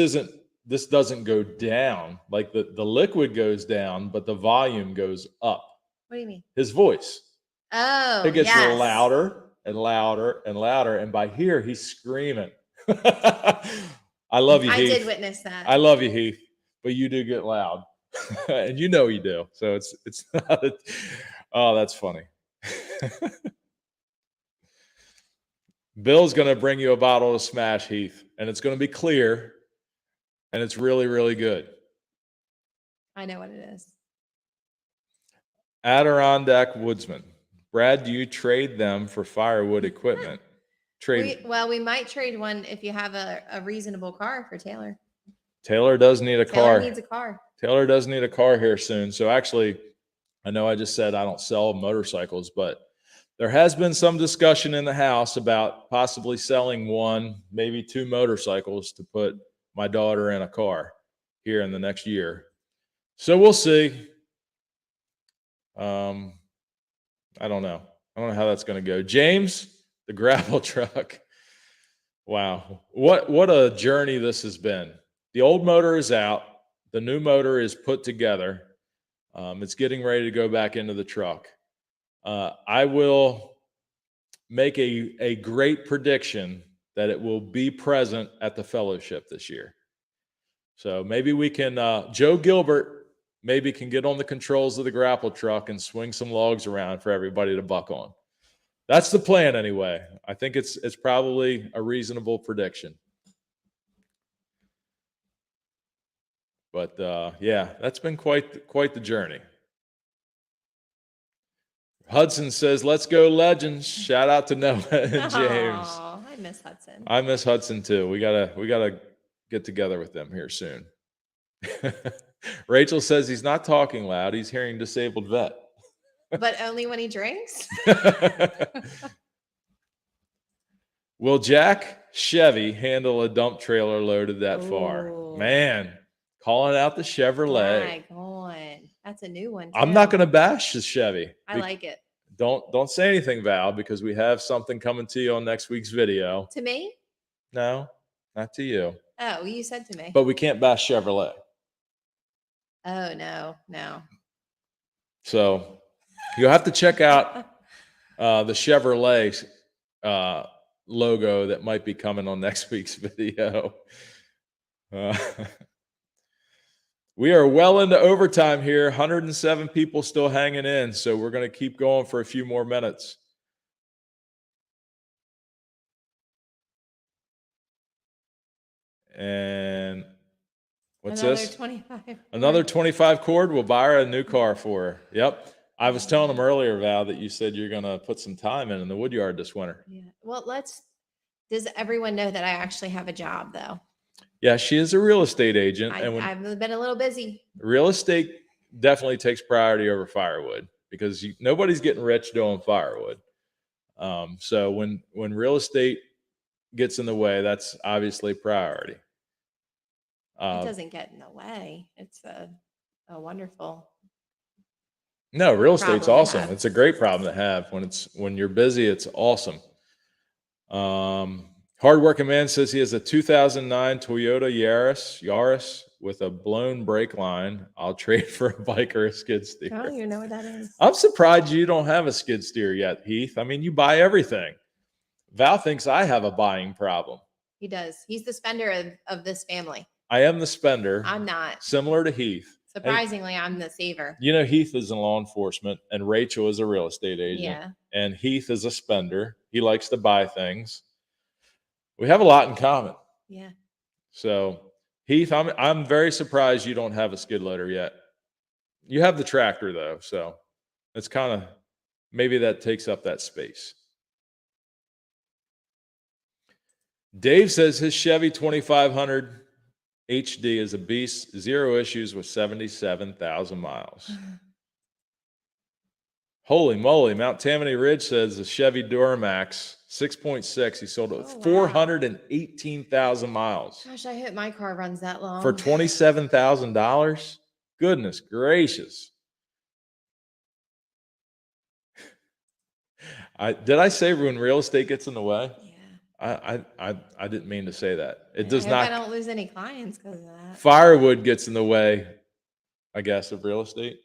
A: doesn't go down. Like the liquid goes down, but the volume goes up.
B: What do you mean?
A: His voice.
B: Oh,
A: it gets louder and louder and louder, and by here he's screaming. I love you, Heath.
B: I did witness that.
A: I love you, Heath, but you do get loud. And you know you do. So it's not oh, that's funny. Bill's going to bring you a bottle of Smash, Heath, and it's going to be clear, and it's really, really good.
B: I know what it is.
A: Adirondack Woodsman. Brad, do you trade them for firewood equipment?
B: We might trade one if you have a reasonable car for Taylor.
A: Taylor does need a car.
B: Taylor needs a car.
A: Taylor does need a car here soon. So actually, I know I just said I don't sell motorcycles, but There has been some discussion in the house about possibly selling one, maybe 2 motorcycles to put my daughter in a car here in the next year. So we'll see. I don't know. I don't know how that's going to go. James, the Grapple truck. Wow. What a journey this has been. The old motor is out. The new motor is put together. It's getting ready to go back into the truck. I will make a great prediction that it will be present at the fellowship this year. So maybe we can, Joe Gilbert maybe can get on the controls of the Grapple truck and swing some logs around for everybody to buck on. That's the plan anyway. I think it's probably a reasonable prediction. But yeah, that's been quite the journey. Hudson says, "Let's go Legends." Shout out to Noah and James.
B: Oh, I miss Hudson.
A: I miss Hudson too. We gotta get together with them here soon. Rachel says he's not talking loud. He's hearing disabled vet.
B: But only when he drinks.
A: Will Jack Chevy handle a dump trailer loaded that far?
B: Ooh.
A: Man, calling out the Chevrolet.
B: My God. That's a new one.
A: I'm not going to bash the Chevy.
B: I like it.
A: Don't say anything, Val, because we have something coming to you on next week's video.
B: To me?
A: No, not to you.
B: Oh, you said to me.
A: But we can't bash Chevrolet.
B: Oh, no.
A: So you'll have to check out the Chevrolet logo that might be coming on next week's video. We are well into overtime here. 107 people still hanging in, so we're going to keep going for a few more minutes. And what's this?
B: 25.
A: Another 25 cord. We'll buy her a new car for her. Yep. I was telling them earlier, Val, that you said you're going to put some time in the wood yard this winter.
B: Yeah. Well, does everyone know that I actually have a job, though?
A: Yeah, she is a real estate agent.
B: I've been a little busy.
A: Real estate definitely takes priority over firewood because nobody's getting rich doing firewood. So when real estate gets in the way, that's obviously priority.
B: It doesn't get in the way. It's a wonderful.
A: No, real estate's awesome.
B: Have.
A: It's a great problem to have. When you're busy, it's awesome. Hardworking man says he has a 2009 Toyota Yaris with a blown brake line. I'll trade for a bike or a skid steer.
B: I don't even know what that is.
A: I'm surprised you don't have a skid steer yet, Heath. I mean, you buy everything. Val thinks I have a buying problem.
B: He does. He's the spender of this family.
A: I am the spender.
B: I'm not.
A: Similar to Heath.
B: Surprisingly, I'm the saver.
A: You know, Heath is in law enforcement and Rachel is a real estate agent.
B: Yeah.
A: And Heath is a spender. He likes to buy things. We have a lot in common.
B: Yeah.
A: So, Heath, I'm very surprised you don't have a skid loader yet. You have the tractor though, so it's kind of maybe that takes up that space. Dave says his Chevy 2500 HD is a beast, 0 issues with 77,000 miles. Holy moly. Mount Tammany Ridge says the Chevy Duramax 6.6. He sold it with 418,000 miles.
B: Gosh, I hope my car runs that long.
A: For $27,000? Goodness gracious. Did I say when real estate gets in the way?
B: Yeah.
A: I didn't mean to say that. It does not.
B: I don't lose any clients because of that.
A: Firewood gets in the way, I guess, of real estate.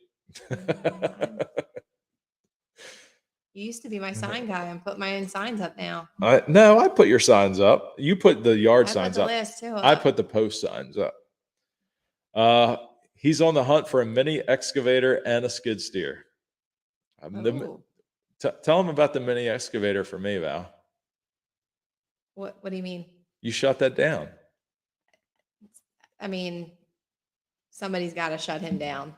B: You used to be my sign guy. I'm putting my own signs up now.
A: No, I put your signs up. You put the yard signs up.
B: Last two
A: I put the post signs up. He's on the hunt for a mini excavator and a skid steer. Tell him about the mini excavator for me, Val.
B: What do you mean?
A: You shut that down.
B: I mean, somebody's got to shut him down.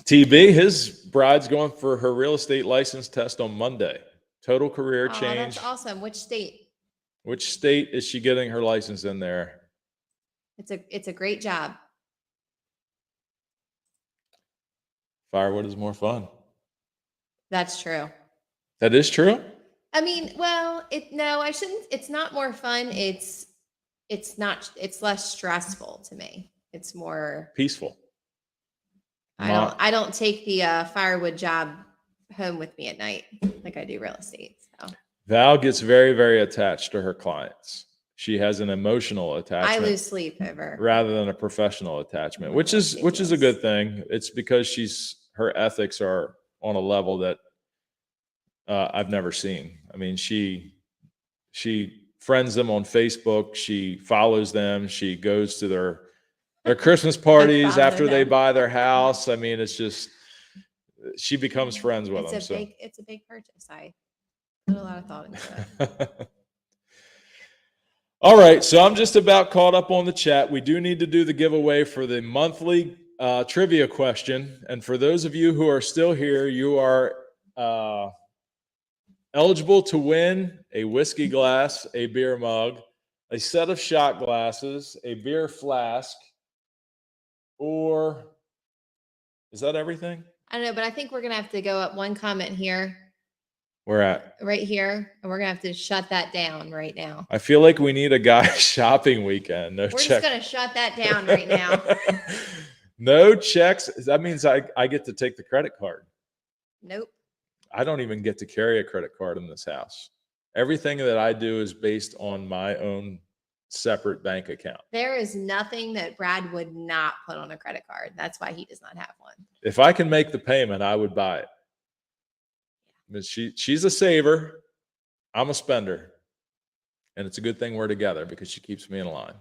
A: TB, his bride's going for her real estate license test on Monday. Total career change.
B: That's awesome. Which state?
A: Which state is she getting her license in there? It's
B: a great job.
A: Firewood is more fun.
B: That's true.
A: That is true?
B: I mean, well, no, I shouldn't. It's not more fun. It's less stressful to me. It's more
A: Peaceful.
B: I don't take the firewood job home with me at night like I do real estate. So
A: Val gets very, very attached to her clients. She has an emotional attachment.
B: I lose sleep over
A: rather than a professional attachment, which is a good thing. It's because her ethics are on a level that I've never seen. I mean, she friends them on Facebook. She follows them. She goes to their Christmas parties after they buy their house. I mean, it's just she becomes friends with them.
B: It's a big purchase. I put a lot of thought into it.
A: All right, so I'm just about caught up on the chat. We do need to do the giveaway for the monthly trivia question. And for those of you who are still here, you are eligible to win a whiskey glass, a beer mug, a set of shot glasses, a beer flask, or is that everything?
B: I don't know, but I think we're going to have to go up one comment here.
A: Where at?
B: Right here. And we're going to have to shut that down right now.
A: I feel like we need a guy shopping weekend.
B: We're just going to shut that down right now.
A: No checks. That means I get to take the credit card.
B: Nope.
A: I don't even get to carry a credit card in this house. Everything that I do is based on my own separate bank account.
B: There is nothing that Brad would not put on a credit card. That's why he does not have one.
A: If I can make the payment, I would buy it. But she's a saver. I'm a spender. And it's a good thing we're together because she keeps me in line.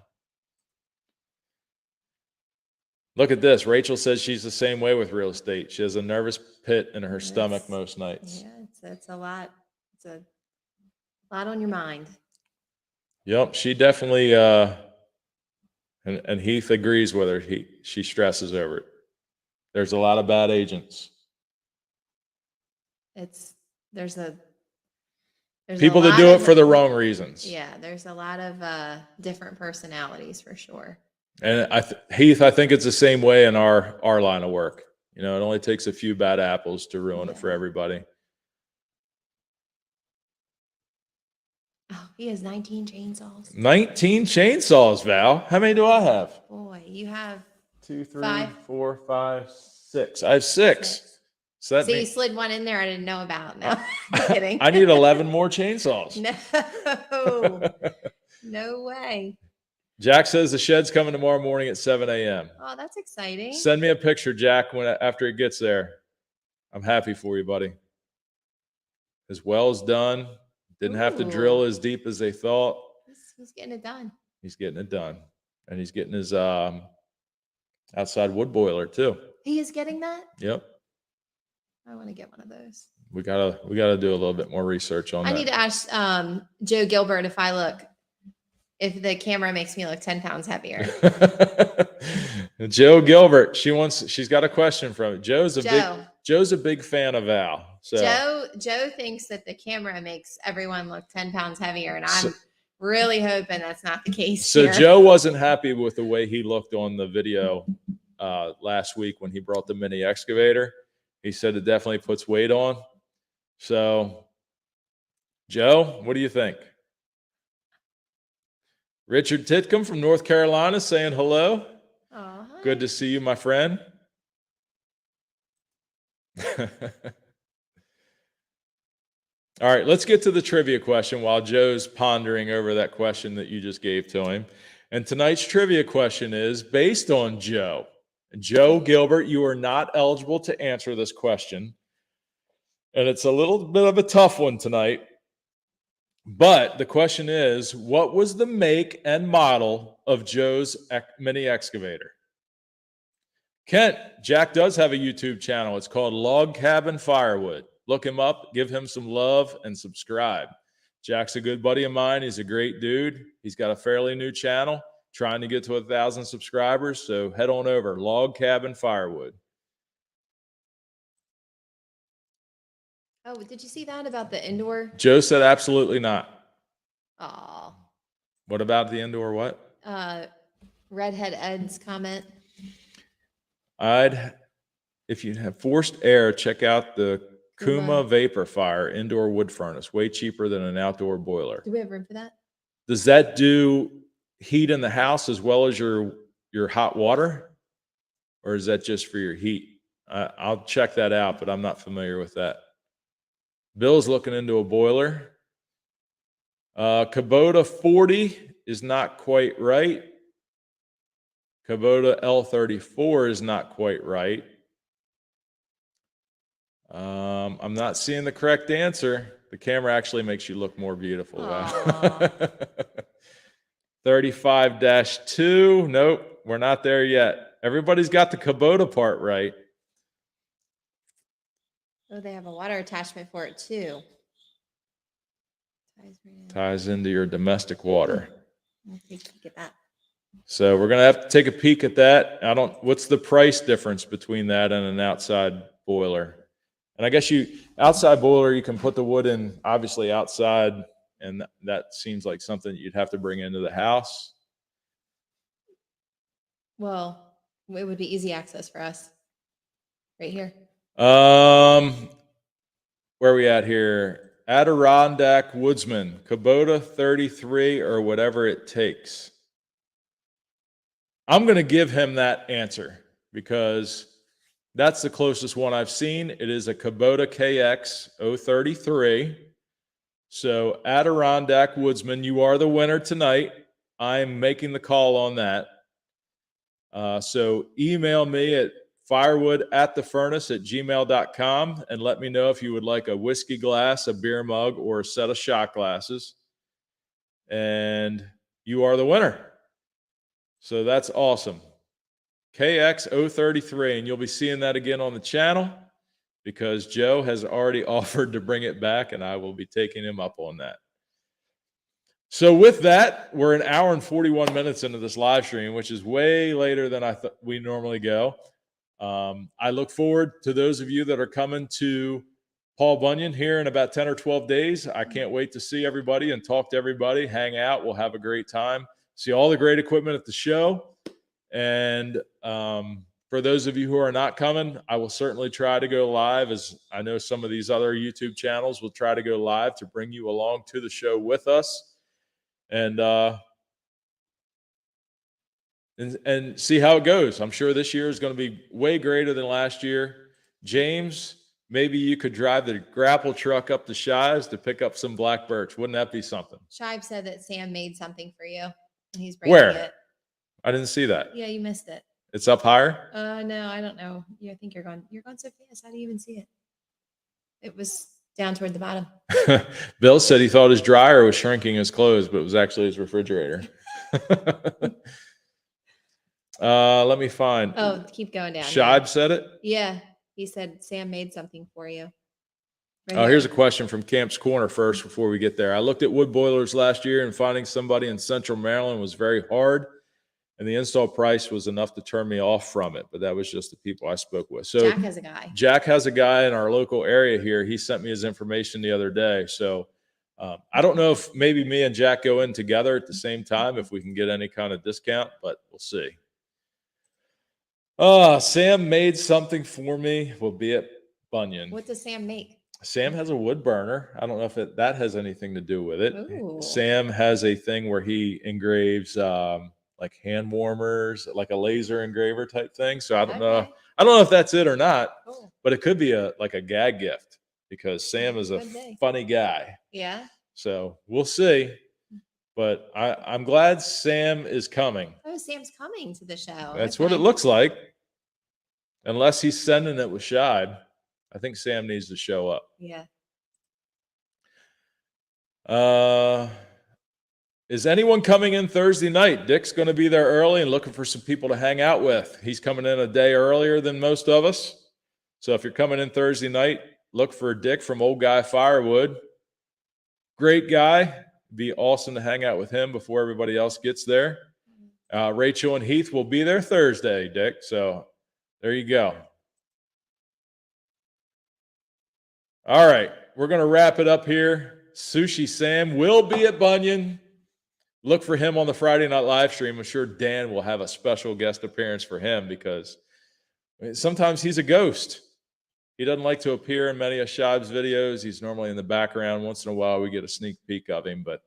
A: Look at this. Rachel says she's the same way with real estate. She has a nervous pit in her stomach most nights.
B: Yeah, it's a lot. It's a lot on your mind.
A: Yep, she definitely and Heath agrees with her. She stresses over it. There's a lot of bad agents.
B: There's
A: people that do it for the wrong reasons.
B: Yeah, there's a lot of different personalities for sure.
A: And Heath, I think it's the same way in our line of work. You know, it only takes a few bad apples to ruin it for everybody.
B: Oh, he has 19 chainsaws.
A: 19 chainsaws, Val. How many do I have?
B: Boy, you have
A: 2, 3, 4, 5, 6. I have 6. So
B: you slid one in there I didn't know about. No, I'm kidding.
A: I need 11 more chainsaws.
B: No, no way.
A: Jack says the shed's coming tomorrow morning at 7 a.m.
B: Oh, that's exciting.
A: Send me a picture, Jack, after it gets there. I'm happy for you, buddy. His well's done. Didn't have to drill as deep as they thought.
B: He's getting it done.
A: He's getting it done. And he's getting his outside wood boiler too.
B: He is getting that?
A: Yep.
B: I want to get one of those.
A: We gotta do a little bit more research on that.
B: I need to ask Joe Gilbert if the camera makes me look 10 pounds heavier.
A: Joe Gilbert, she's got a question from it. Joe's a big fan of Val. So
B: Joe thinks that the camera makes everyone look 10 pounds heavier, and I'm really hoping that's not the case.
A: So here. Joe wasn't happy with the way he looked on the video last week when he brought the mini excavator. He said it definitely puts weight on. So, Joe, what do you think? Richard Titcomb from North Carolina saying hello.
B: Oh, hi.
A: Good to see you, my friend. All right, let's get to the trivia question while Joe's pondering over that question that you just gave to him. And tonight's trivia question is based on Joe. Joe Gilbert, you are not eligible to answer this question. And it's a little bit of a tough one tonight. But the question is, what was the make and model of Joe's mini excavator? Kent, Jack does have a YouTube channel. It's called Log Cabin Firewood. Look him up, give him some love, and subscribe. Jack's a good buddy of mine. He's a great dude. He's got a fairly new channel, trying to get to 1,000 subscribers. So head on over, Log Cabin Firewood.
B: Oh, did you see that about the indoor?
A: Joe said absolutely not.
B: Oh.
A: What about the indoor what?
B: Redhead Ed's comment.
A: If If you have forced air, check out the Kuma
B: Kuma.
A: Vapor Fire indoor wood furnace. Way cheaper than an outdoor boiler.
B: Do we have room for that?
A: Does that do heat in the house as well as your hot water? Or is that just for your heat? I'll check that out, but I'm not familiar with that. Bill's looking into a boiler. Kubota 40 is not quite right. Kubota L34 is not quite right. I'm not seeing the correct answer. The camera actually makes you look more beautiful. 35-2. Nope, we're not there yet. Everybody's got the Kubota part right.
B: Oh, they have a water attachment for it too.
A: Ties into your domestic water.
B: I'll take a peek at that.
A: So we're gonna have to take a peek at that. What's the price difference between that and an outside boiler? And I guess outside boiler, you can put the wood in obviously outside, and that seems like something you'd have to bring into the house.
B: Well, it would be easy access for us. Right here.
A: Where are we at here? Adirondack Woodsman, Kubota 33 or whatever it takes. I'm going to give him that answer because that's the closest one I've seen. It is a Kubota KX 033. So Adirondack Woodsman, you are the winner tonight. I'm making the call on that. So email me at firewood@thefurnace@gmail.com and let me know if you would like a whiskey glass, a beer mug, or a set of shot glasses. And you are the winner. So that's awesome. KX 033, and you'll be seeing that again on the channel because Joe has already offered to bring it back, and I will be taking him up on that. So with that, we're an hour and 41 minutes into this live stream, which is way later than we normally go. I look forward to those of you that are coming to Paul Bunyan here in about 10 or 12 days. I can't wait to see everybody and talk to everybody, hang out. We'll have a great time. See all the great equipment at the show. And for those of you who are not coming, I will certainly try to go live, as I know some of these other YouTube channels will try to go live to bring you along to the show with us. And see how it goes. I'm sure this year is going to be way greater than last year. James, maybe you could drive the Grapple truck up to Shives to pick up some black birch. Wouldn't that be something?
B: Shive said that Sam made something for you. And he's bringing it.
A: I didn't see that.
B: Yeah, you missed it.
A: It's up higher?
B: No, I don't know. I think you're going so fast. How do you even see it? It was down toward the bottom.
A: Bill said he thought his dryer was shrinking his clothes, but it was actually his refrigerator. Let me find.
B: Oh, keep going down.
A: Shibe said it?
B: Yeah. He said Sam made something for you.
A: Here's a question from Camp's Corner first before we get there. I looked at wood boilers last year, and finding somebody in Central Maryland was very hard, and the install price was enough to turn me off from it. But that was just the people I spoke with. So
B: Jack has a guy.
A: Jack has a guy in our local area here. He sent me his information the other day. So I don't know if maybe me and Jack go in together at the same time, if we can get any kind of discount, but we'll see. Sam made something for me. We'll be at Bunyan.
B: What does Sam make?
A: Sam has a wood burner. I don't know if that has anything to do with it.
B: Ooh.
A: Sam has a thing where he engraves like hand warmers, like a laser engraver type thing. So I don't know. I don't know if that's it or not, but it could be like a gag gift because Sam is a funny guy.
B: Yeah.
A: So we'll see. But I'm glad Sam is coming.
B: Oh, Sam's coming to the show.
A: That's what it looks like. Unless he's sending it with Shibe. I think Sam needs to show up.
B: Yeah.
A: Is anyone coming in Thursday night? Dick's going to be there early and looking for some people to hang out with. He's coming in a day earlier than most of us. So if you're coming in Thursday night, look for Dick from Old Guy Firewood. Great guy. Be awesome to hang out with him before everybody else gets there. Rachel and Heath will be there Thursday, Dick. So there you go. All right, we're going to wrap it up here. Sushi Sam will be at Bunyan. Look for him on the Friday night live stream. I'm sure Dan will have a special guest appearance for him because Sometimes he's a ghost. He doesn't like to appear in many of Shive's videos. He's normally in the background. Once in a while, we get a sneak peek of him, but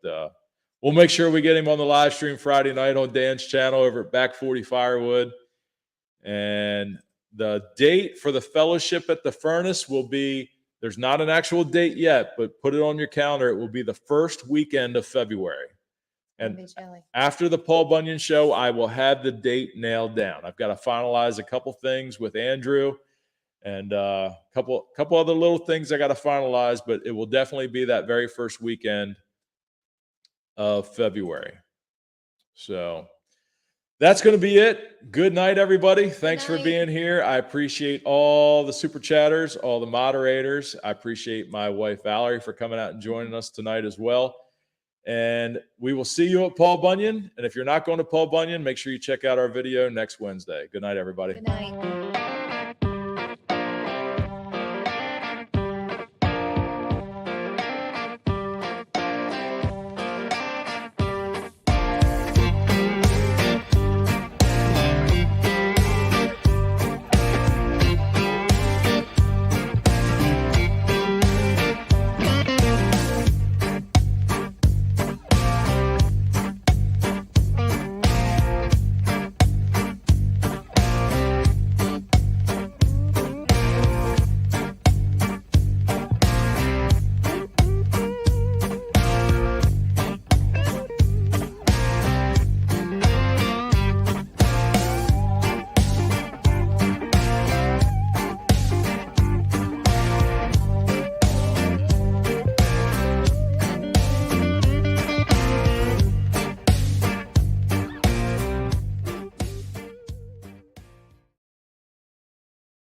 A: we'll make sure we get him on the live stream Friday night on Dan's channel over at Back 40 Firewood. And the date for the fellowship at the furnace will be, there's not an actual date yet, but put it on your calendar. It will be the first weekend of February. And after the Paul Bunyan show, I will have the date nailed down. I've got to finalize a couple things with Andrew and a couple other little things I got to finalize, but it will definitely be that very first weekend of February. So that's going to be it. Good night, everybody. Thanks for being here. I appreciate all the super chatters, all the moderators. I appreciate my wife, Valerie, for coming out and joining us tonight as well. And we will see you at Paul Bunyan. And if you're not going to Paul Bunyan, make sure you check out our video next Wednesday. Good night, everybody.
B: Good night.